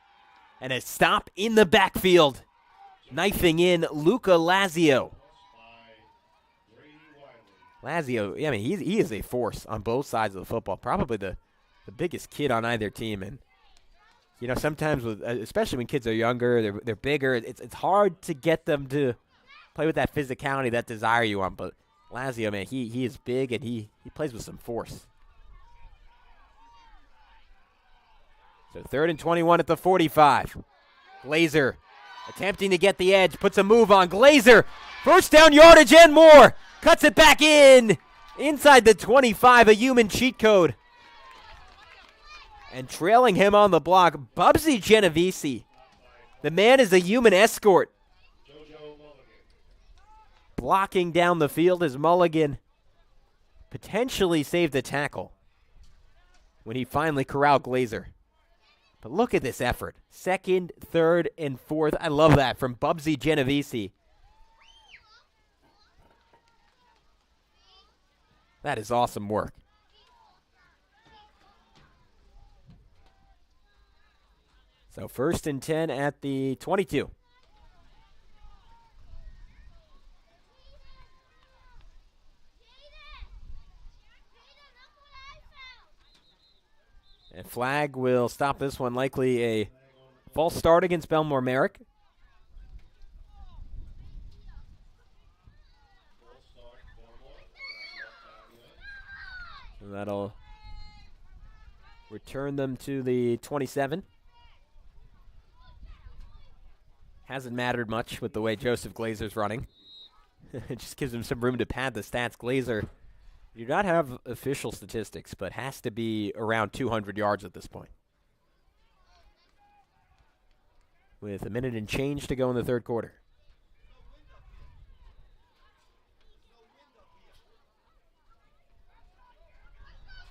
And a stop in the backfield. Knifing in Luca Lazio. Lazio, I mean, he is a force on both sides of the football. Probably the biggest kid on either team. And, you know, sometimes, especially when kids are younger, they're bigger, it's hard to get them to play with that physicality, that desire you want. But Lazio, man, he is big, and he plays with some force. So 3rd and 21 at the 45. Glazer attempting to get the edge, puts a move on. Glazer, first down yardage and more. Cuts it back in. Inside the 25, a human cheat code. And trailing him on the block, Bubsy Genovese. The man is a human escort. Blocking down the field as Mulligan potentially saved the tackle when he finally corralled Glazer. But look at this effort. 2nd, 3rd, and 4th. I love that from Bubsy Genovese. That is awesome work. So 1st and 10 at the 22. And flag will stop this one, likely a false start against Bellmore Merrick. And that'll return them to the 27. Hasn't mattered much with the way Joseph Glazer's running. It just gives him some room to pad the stats. Glazer, you do not have official statistics, but has to be around 200 yards at this point. With a minute and change to go in the 3rd quarter.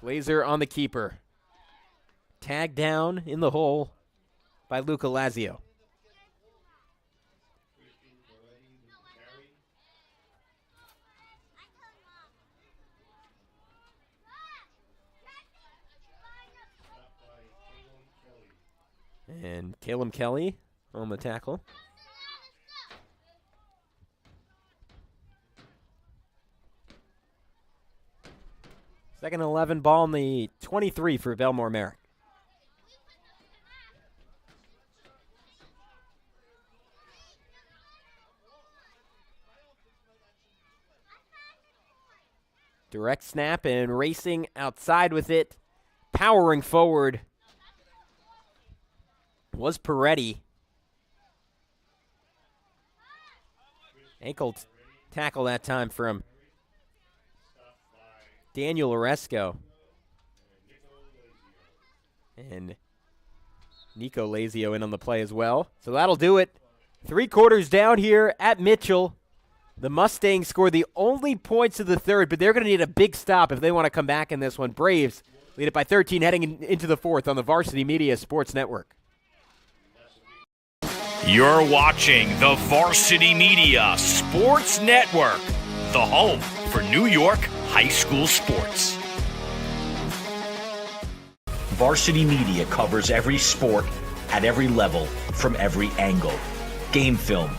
Glazer on the keeper. Tagged down in the hole by Luca Lazio. And Caleb Kelly on the tackle. Second and 11, ball on the 23 for Bellmore Merrick. Direct snap and racing outside with it. Powering forward was Peretti. Ankle tackle that time from Daniel Oresco. And Nico Lazio in on the play as well. So that'll do it. 3 quarters down here at Mitchell. The Mustangs scored the only points of the 3rd, but they're going to need a big stop if they want to come back in this one. Braves lead it by 13 heading into the 4th on the Varsity Media Sports Network. You're watching the Varsity Media Sports Network, the home for New York high school sports. Varsity Media covers every sport at every level from every angle. Game film,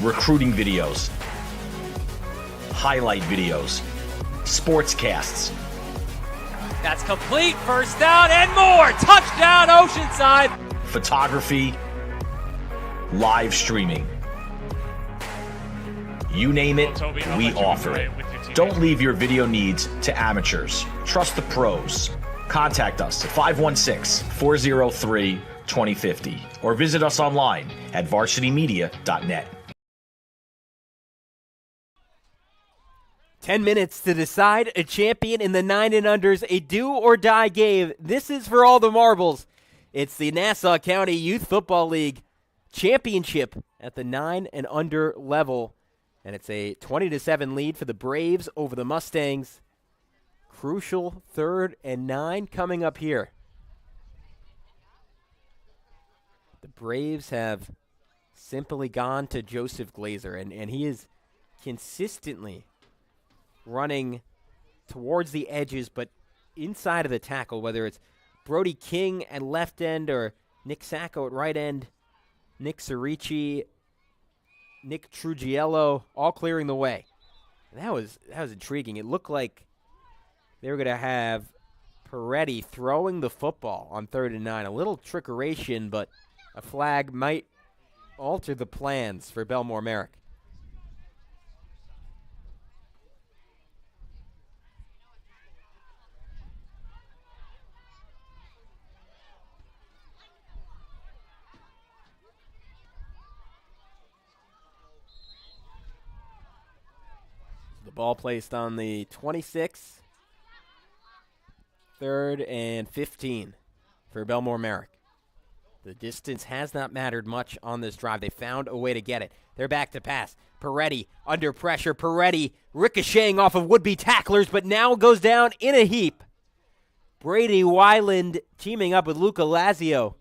recruiting videos, highlight videos, sportscasts. That's complete. First down and more. Touchdown Oceanside. Photography, live streaming. You name it, we offer it. Don't leave your video needs to amateurs. Trust the pros. Contact us at 516-403-2050 or visit us online at varsitymedia.net. 10 minutes to decide a champion in the 9 and unders, a do-or-die game. This is for all the marbles. It's the Nassau County Youth Football League Championship at the 9 and under level. And it's a 20-7 lead for the Braves over the Mustangs. Crucial 3rd and 9 coming up here. The Braves have simply gone to Joseph Glazer, and he is consistently running towards the edges, but inside of the tackle, whether it's Brody King at left end or Nick Sacco at right end, Nick Cerici, Nick Truggiello, all clearing the way. And that was intriguing. It looked like they were going to have Peretti throwing the football on 3rd and 9. A little trickeration, but a flag might alter the plans for Bellmore Merrick. The ball placed on the 26. 3rd and 15 for Bellmore Merrick. The distance has not mattered much on this drive. They found a way to get it. They're back to pass. Peretti under pressure. Peretti ricocheting off of would-be tacklers, but now goes down in a heap. Brady Weiland teaming up with Luca Lazio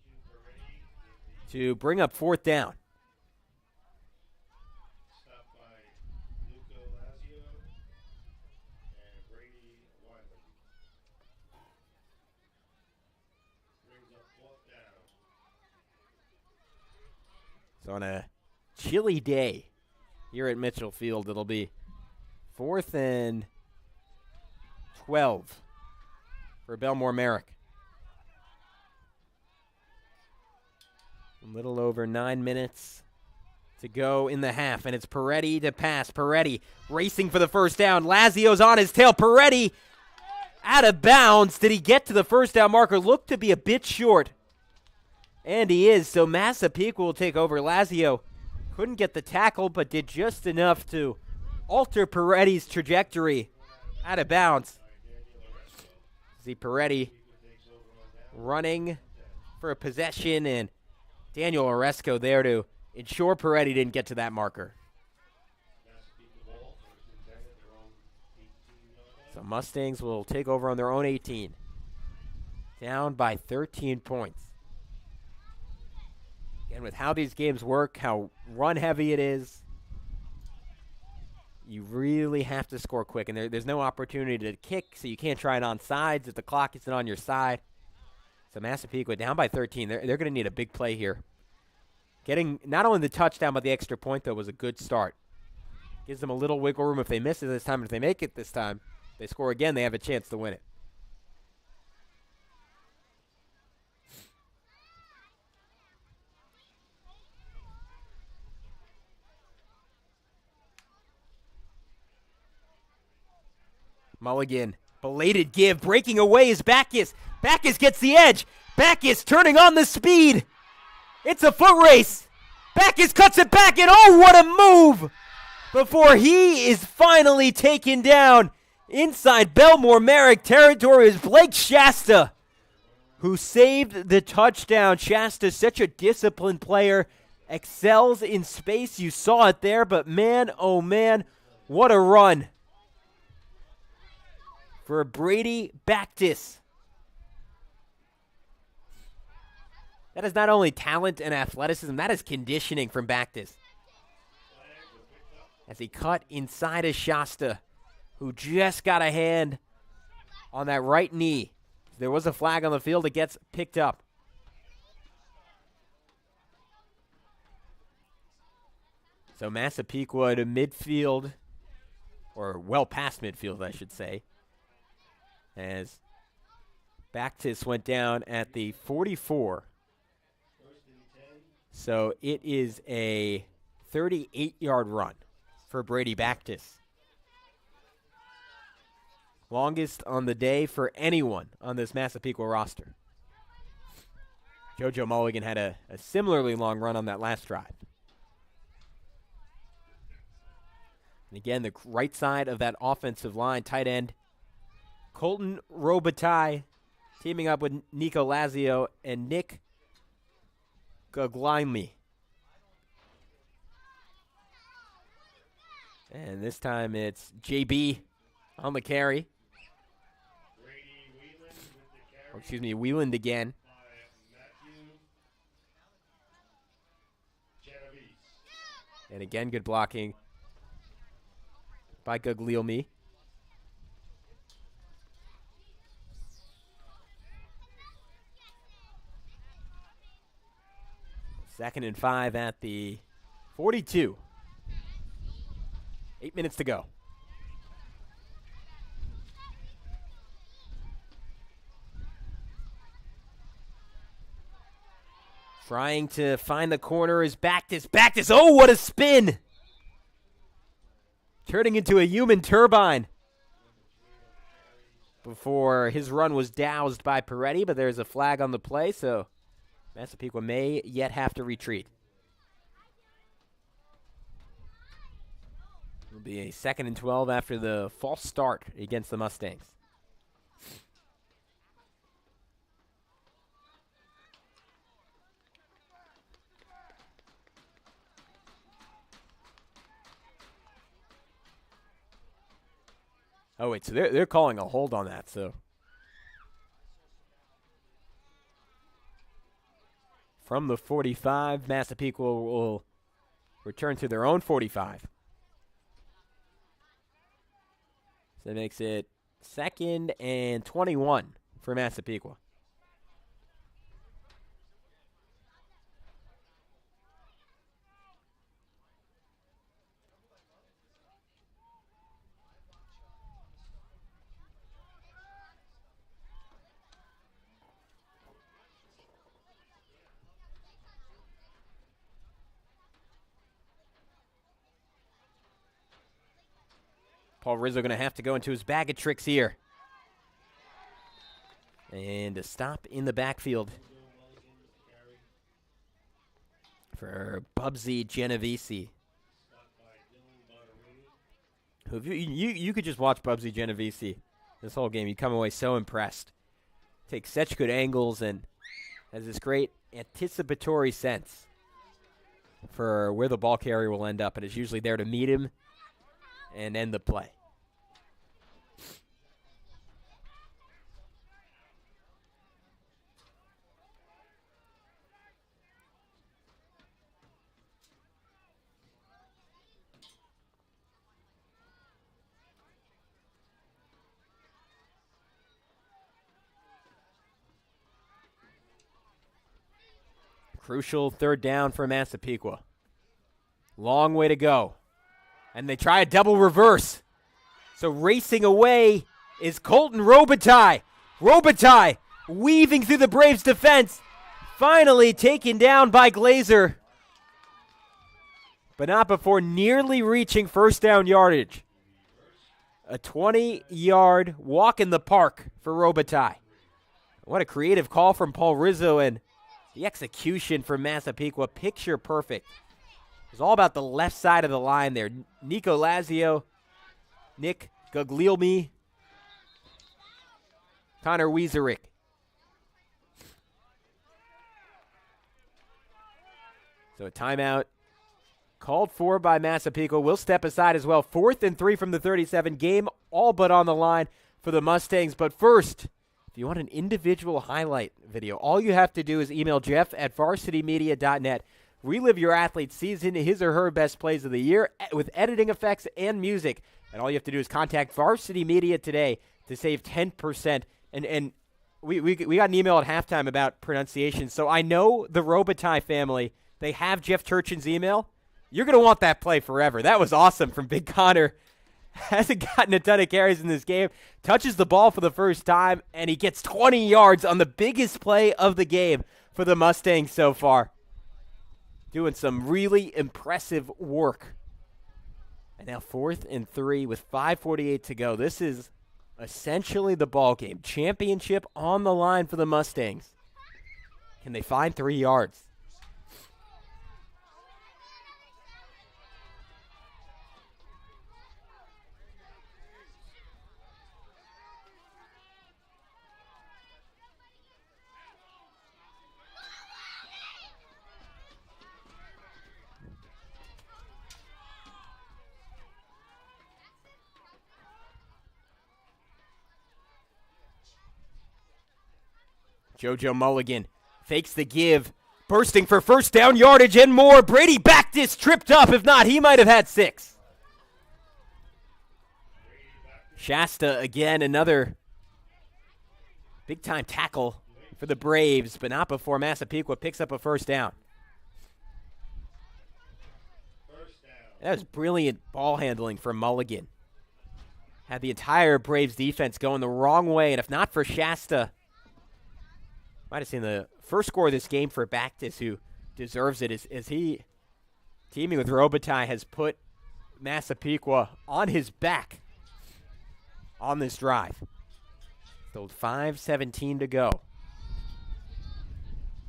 to bring up 4th down. So on a chilly day here at Mitchell Field, it'll be 4th and 12 for Bellmore Merrick. A little over 9 minutes to go in the half, and it's Peretti to pass. Peretti racing for the first down. Lazio's on his tail. Peretti out of bounds. Did he get to the first down marker? Looked to be a bit short. And he is, so Massapequa will take over. Lazio couldn't get the tackle, but did just enough to alter Peretti's trajectory out of bounds. See Peretti running for a possession, and Daniel Oresco there to ensure Peretti didn't get to that marker. So Mustangs will take over on their own 18. Down by 13 points. And with how these games work, how run-heavy it is, you really have to score quick. And there's no opportunity to kick, so you can't try it on sides if the clock isn't on your side. So Massapequa down by 13. They're going to need a big play here. Getting not only the touchdown, but the extra point, though, was a good start. Gives them a little wiggle room if they miss it this time. If they make it this time, if they score again, they have a chance to win it. Mulligan, belated give, breaking away is Backus. Backus gets the edge. Backus turning on the speed. It's a foot race. Backus cuts it back, and oh, what a move! Before he is finally taken down inside Bellmore Merrick territory is Blake Shasta, who saved the touchdown. Shasta, such a disciplined player, excels in space. You saw it there, but man, oh man, what a run for Brady Backus. That is not only talent and athleticism, that is conditioning from Backus. As he cut inside of Shasta, who just got a hand on that right knee. There was a flag on the field. It gets picked up. So Massapequa to midfield, or well past midfield, I should say, as Backus went down at the 44. So it is a 38-yard run for Brady Backus. Longest on the day for anyone on this Massapequa roster. JoJo Mulligan had a similarly long run on that last drive. And again, the right side of that offensive line, tight end, Colton Robitaille, teaming up with Nico Lazio and Nick Guglielmi. And this time it's JB on the carry. Wheeland again. And again, good blocking by Guglielmi. Second and 5 at the 42. 8 minutes to go. Trying to find the corner is Bactus. Bactus, oh, what a spin! Turning into a human turbine. Before his run was doused by Peretti, but there's a flag on the play, so Massapequa may yet have to retreat. It'll be a 2nd and 12 after the false start against the Mustangs. Oh, wait, so they're calling a hold on that, so. From the 45, Massapequa will return to their own 45. So that makes it 2nd and 21 for Massapequa. Paul Rizzo going to have to go into his bag of tricks here. And a stop in the backfield for Bubsy Genovese. You could just watch Bubsy Genovese this whole game. You come away so impressed. Takes such good angles and has this great anticipatory sense for where the ball carrier will end up, and is usually there to meet him and end the play. Crucial 3rd down for Massapequa. Long way to go. And they try a double reverse. So racing away is Colton Robitaille. Robitaille weaving through the Braves' defense. Finally taken down by Glazer. But not before nearly reaching 1st down yardage. A 20-yard walk in the park for Robitaille. What a creative call from Paul Rizzo, and the execution for Massapequa, picture perfect. It was all about the left side of the line there. Nico Lazio, Nick Guglielmi, Connor Wieserick. So a timeout called for by Massapequa. Will step aside as well. 4th and 3 from the 37. Game all but on the line for the Mustangs. But first, if you want an individual highlight video, all you have to do is email Jeff at varsitymedia.net. Relive your athlete's season, his or her best plays of the year, with editing effects and music. And all you have to do is contact Varsity Media today to save 10%. And we got an email at halftime about pronunciation. So I know the Robitaille family, they have Jeff Turchin's email. You're going to want that play forever. That was awesome from Big Connor. Hasn't gotten a ton of carries in this game. Touches the ball for the first time, and he gets 20 yards on the biggest play of the game for the Mustangs so far. Doing some really impressive work. And now 4th and 3 with 5:48 to go. This is essentially the ball game. Championship on the line for the Mustangs. Can they find 3 yards? JoJo Mulligan fakes the give, bursting for 1st down yardage and more. Brady Bactus tripped up. If not, he might have had 6. Shasta again, another big-time tackle for the Braves, but not before Massapequa picks up a first down. That was brilliant ball handling from Mulligan. Had the entire Braves defense going the wrong way, and if not for Shasta, might have seen the first score of this game for Bactus, who deserves it, as he, teaming with Robitaille, has put Massapequa on his back on this drive. Still 5:17 to go.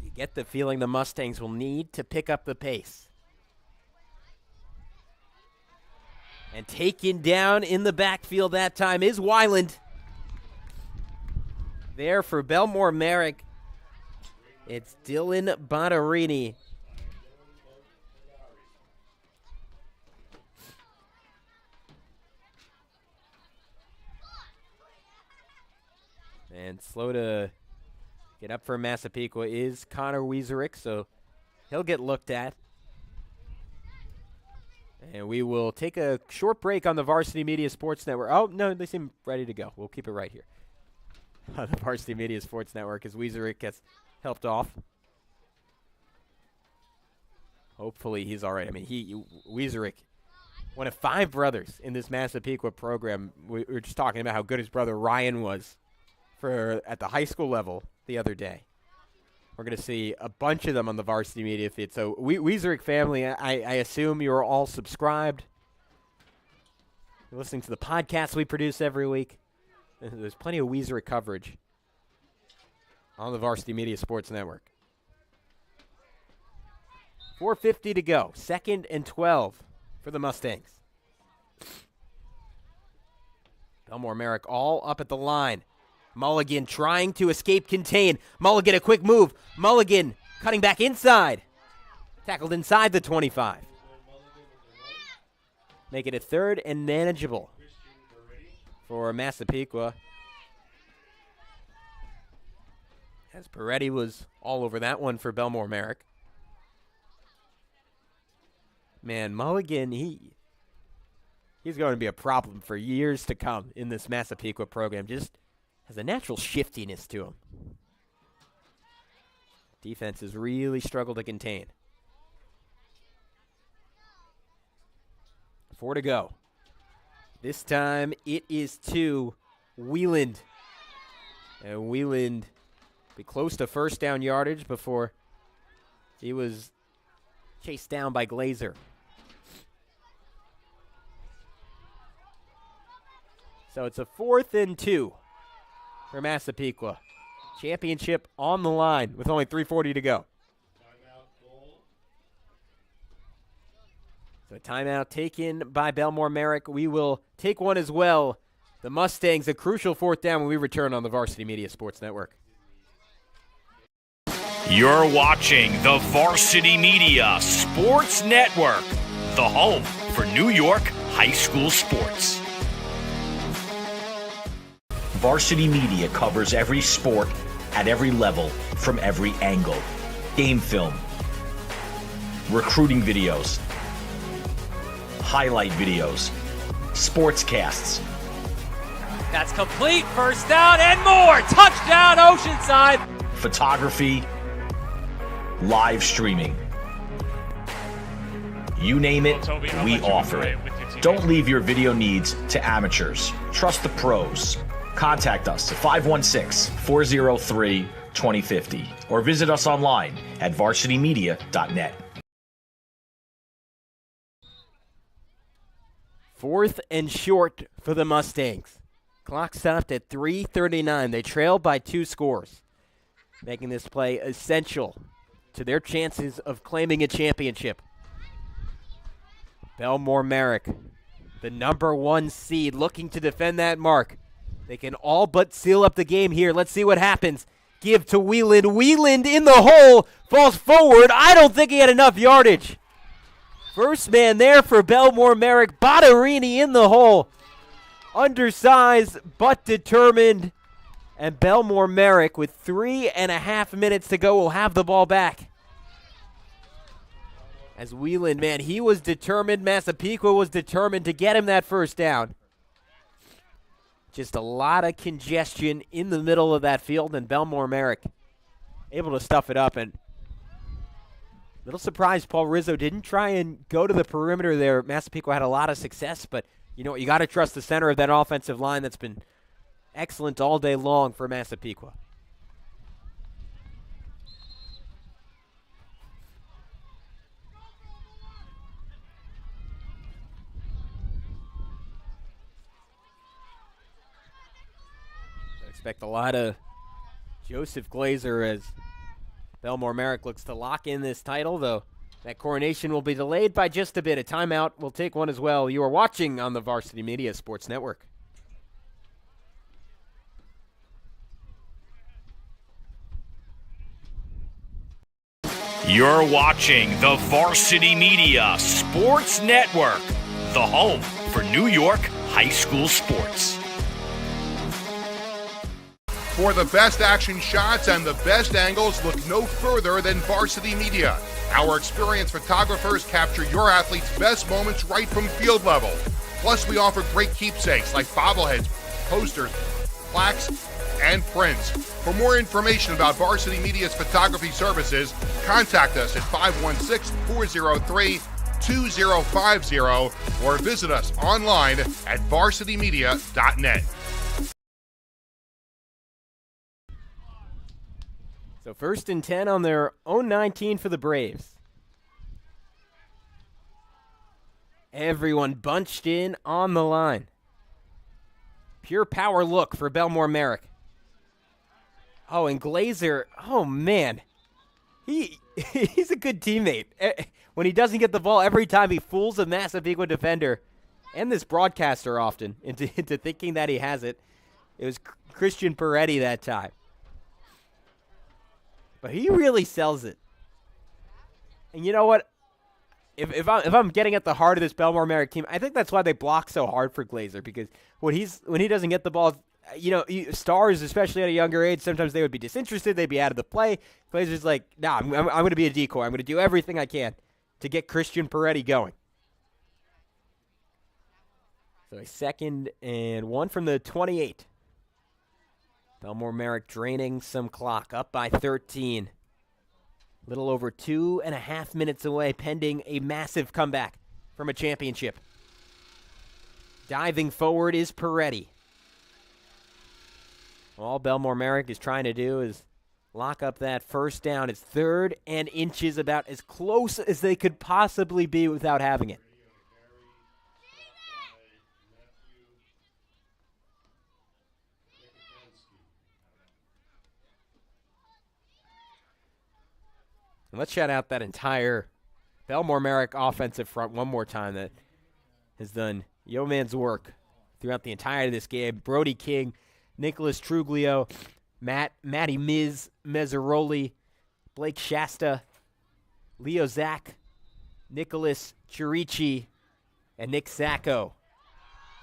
You get the feeling the Mustangs will need to pick up the pace. And taken down in the backfield that time is Weiland. There for Bellmore Merrick, it's Dylan Bottarini. And slow to get up for Massapequa is Connor Wieserick, so he'll get looked at. And we will take a short break on the Varsity Media Sports Network. Oh, no, they seem ready to go. We'll keep it right here. The Varsity Media Sports Network, as Wieserick gets helped off. Hopefully he's all right. I mean, Wieserick, one of 5 brothers in this Massapequa program. We were just talking about how good his brother Ryan was at the high school level the other day. We're going to see a bunch of them on the Varsity Media feed. So, Wieserick family, I assume you're all subscribed. You're listening to the podcast we produce every week. There's plenty of Wieserick coverage on the Varsity Media Sports Network. 4:50 to go. 2nd and 12 for the Mustangs. Bellmore Merrick all up at the line. Mulligan trying to escape contain. Mulligan a quick move. Mulligan cutting back inside. Tackled inside the 25. Make it a 3rd and manageable for Massapequa. As Peretti was all over that one for Bellmore Merrick. Man, Mulligan, he's going to be a problem for years to come in this Massapequa program. Just has a natural shiftiness to him. Defense has really struggled to contain. 4 to go. This time it is to Wieland. And Wieland be close to first down yardage before he was chased down by Glazer. So it's a 4th and 2. For Massapequa. Championship on the line with only 3:40 to go. So timeout taken by Bellmore Merrick. We will take one as well. The Mustangs, a crucial 4th down when we return on the Varsity Media Sports Network. You're watching the Varsity Media Sports Network, the home for New York high school sports. Varsity Media covers every sport at every level from every angle. Game film, recruiting videos, highlight videos, sportscasts. That's complete. First down and more. Touchdown, Oceanside. Photography, live streaming. You name it, we offer it. Don't leave your video needs to amateurs. Trust the pros. Contact us at 516-403-2050 or visit us online at varsitymedia.net. 4th and short for the Mustangs. Clock stopped at 3:39. They trail by 2 scores, making this play essential to their chances of claiming a championship. Bellmore Merrick, the number 1 seed, looking to defend that mark. They can all but seal up the game here. Let's see what happens. Give to Wieland. Wieland in the hole. Falls forward. I don't think he had enough yardage. First man there for Bellmore Merrick. Bottarini in the hole. Undersized but determined. And Bellmore Merrick, with 3.5 minutes to go, will have the ball back. As Wieland, man, he was determined. Massapequa was determined to get him that first down. Just a lot of congestion in the middle of that field, and Bellmore Merrick able to stuff it up. And little surprised Paul Rizzo didn't try and go to the perimeter there. Massapequa had a lot of success, but you know what? You got to trust the center of that offensive line that's been excellent all day long for Massapequa. Expect a lot of Joseph Glazer as Bellmore Merrick looks to lock in this title, though that coronation will be delayed by just a bit. A timeout. We'll take one as well. You are watching on the Varsity Media Sports Network. You're watching the Varsity Media Sports Network, the home for New York high school sports. For the best action shots and the best angles, look no further than Varsity Media. Our experienced photographers capture your athletes' best moments right from field level. Plus, we offer great keepsakes like bobbleheads, posters, plaques, and prints. For more information about Varsity Media's photography services, contact us at 516-403-2050 or visit us online at varsitymedia.net. So 1st and 10 on their own 19 for the Braves. Everyone bunched in on the line. Pure power look for Bellmore Merrick. Oh, and Glazer, oh man. He's a good teammate. When he doesn't get the ball, every time he fools a Massapequa defender and this broadcaster often into thinking that he has it. It was Christian Peretti that time. But he really sells it. And you know what? If I'm getting at the heart of this Bellmore Merrick team, I think that's why they block so hard for Glazer, because when he doesn't get the ball, you know, stars, especially at a younger age, sometimes they would be disinterested. They'd be out of the play. Glazer's like, nah, I'm going to be a decoy. I'm going to do everything I can to get Christian Peretti going. So a 2nd and 1 from the 28. Bellmore Merrick draining some clock, up by 13. A little over 2.5 minutes away, pending a massive comeback from a championship. Diving forward is Peretti. All Bellmore Merrick is trying to do is lock up that first down. It's 3rd and inches, about as close as they could possibly be without having it. And let's shout out that entire Bellmore Merrick offensive front one more time that has done yeoman's work throughout the entirety of this game. Brody King, Nicholas Truglio, Matty Mezzaroli, Blake Shasta, Leo Zach, Nicholas Chirici, and Nick Sacco.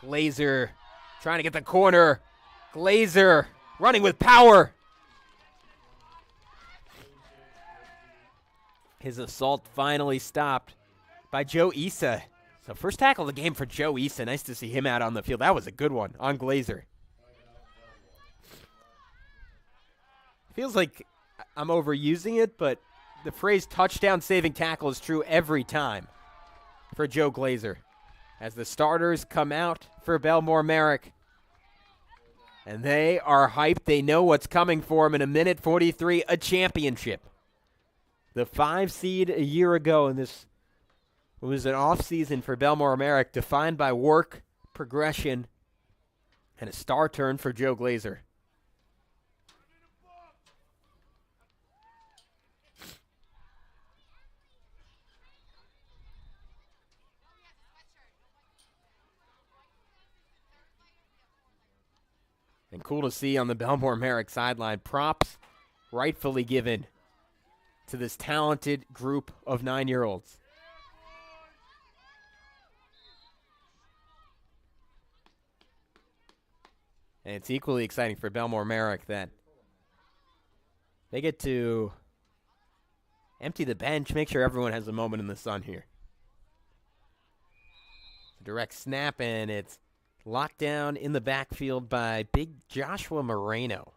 Glazer trying to get the corner. Glazer running with power. His assault finally stopped by Joe Issa. So first tackle of the game for Joe Issa. Nice to see him out on the field. That was a good one on Glazer. Feels like I'm overusing it, but the phrase touchdown saving tackle is true every time for Joe Glazer. As the starters come out for Bellmore Merrick. And they are hyped. They know what's coming for them in a minute 43, a championship. The 5 seed a year ago, and this was an off-season for Bellmore Merrick, defined by work, progression, and a star turn for Joe Glazer. And cool to see on the Bellmore Merrick sideline, props rightfully given to this talented group of 9-year-olds. And it's equally exciting for Bellmore Merrick that they get to empty the bench, make sure everyone has a moment in the sun here. Direct snap, and it's Locked down in the backfield by big Joshua Moreno.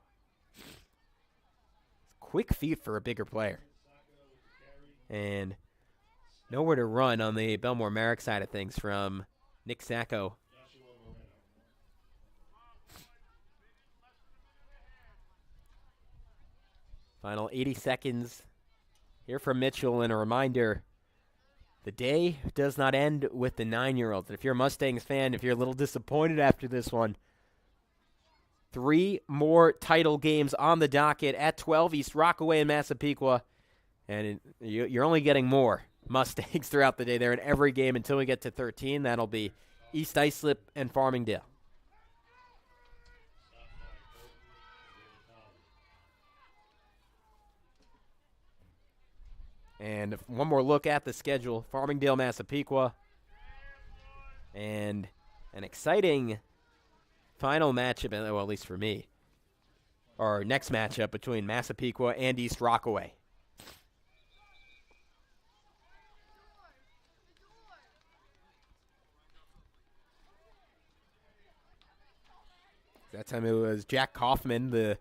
Quick feet for a bigger player. And nowhere to run on the Bellmore Merrick side of things from Nick Sacco. Final 80 seconds here from Mitchell, and a reminder, the day does not end with the 9-year-olds. And if you're a Mustangs fan, if you're a little disappointed after this one, 3 more title games on the docket at 12, East Rockaway and Massapequa. And you're only getting more Mustangs throughout the day. They're in every game until we get to 13. That'll be East Islip and Farmingdale. And one more look at the schedule. Farmingdale, Massapequa. And an exciting final matchup, well, at least for me, or next matchup between Massapequa and East Rockaway. That time it was Jack Kaufman, the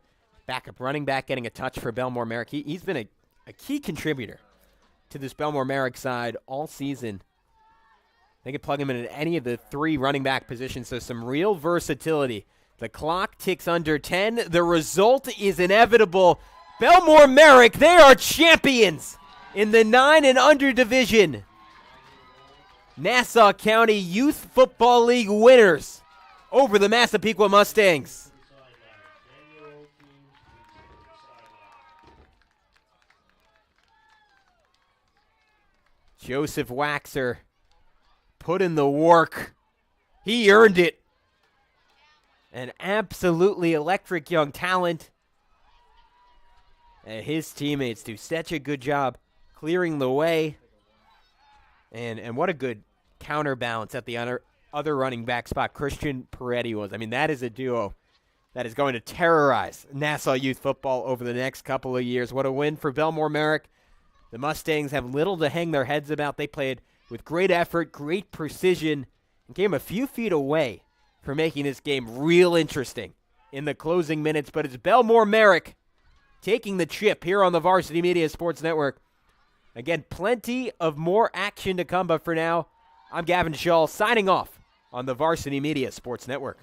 backup running back, getting a touch for Bellmore Merrick. He's been a key contributor to this Bellmore Merrick side all season. They could plug him in at any of the 3 running back positions, so some real versatility. The clock ticks under 10. The result is inevitable. Bellmore Merrick, they are champions in the 9 and under division. Nassau County Youth Football League winners over the Massapequa Mustangs. Joseph Waxer put in the work. He earned it. An absolutely electric young talent. And his teammates do such a good job clearing the way. And what a good counterbalance at the other running back spot Christian Peretti was. I mean, that is a duo that is going to terrorize Nassau youth football over the next couple of years. What a win for Bellmore Merrick. The Mustangs have little to hang their heads about. They played with great effort, great precision, and came a few feet away from making this game real interesting in the closing minutes. But it's Bellmore Merrick taking the chip here on the Varsity Media Sports Network. Again, plenty of more action to come, but for now, I'm Gavin Shaw signing off on the Varsity Media Sports Network.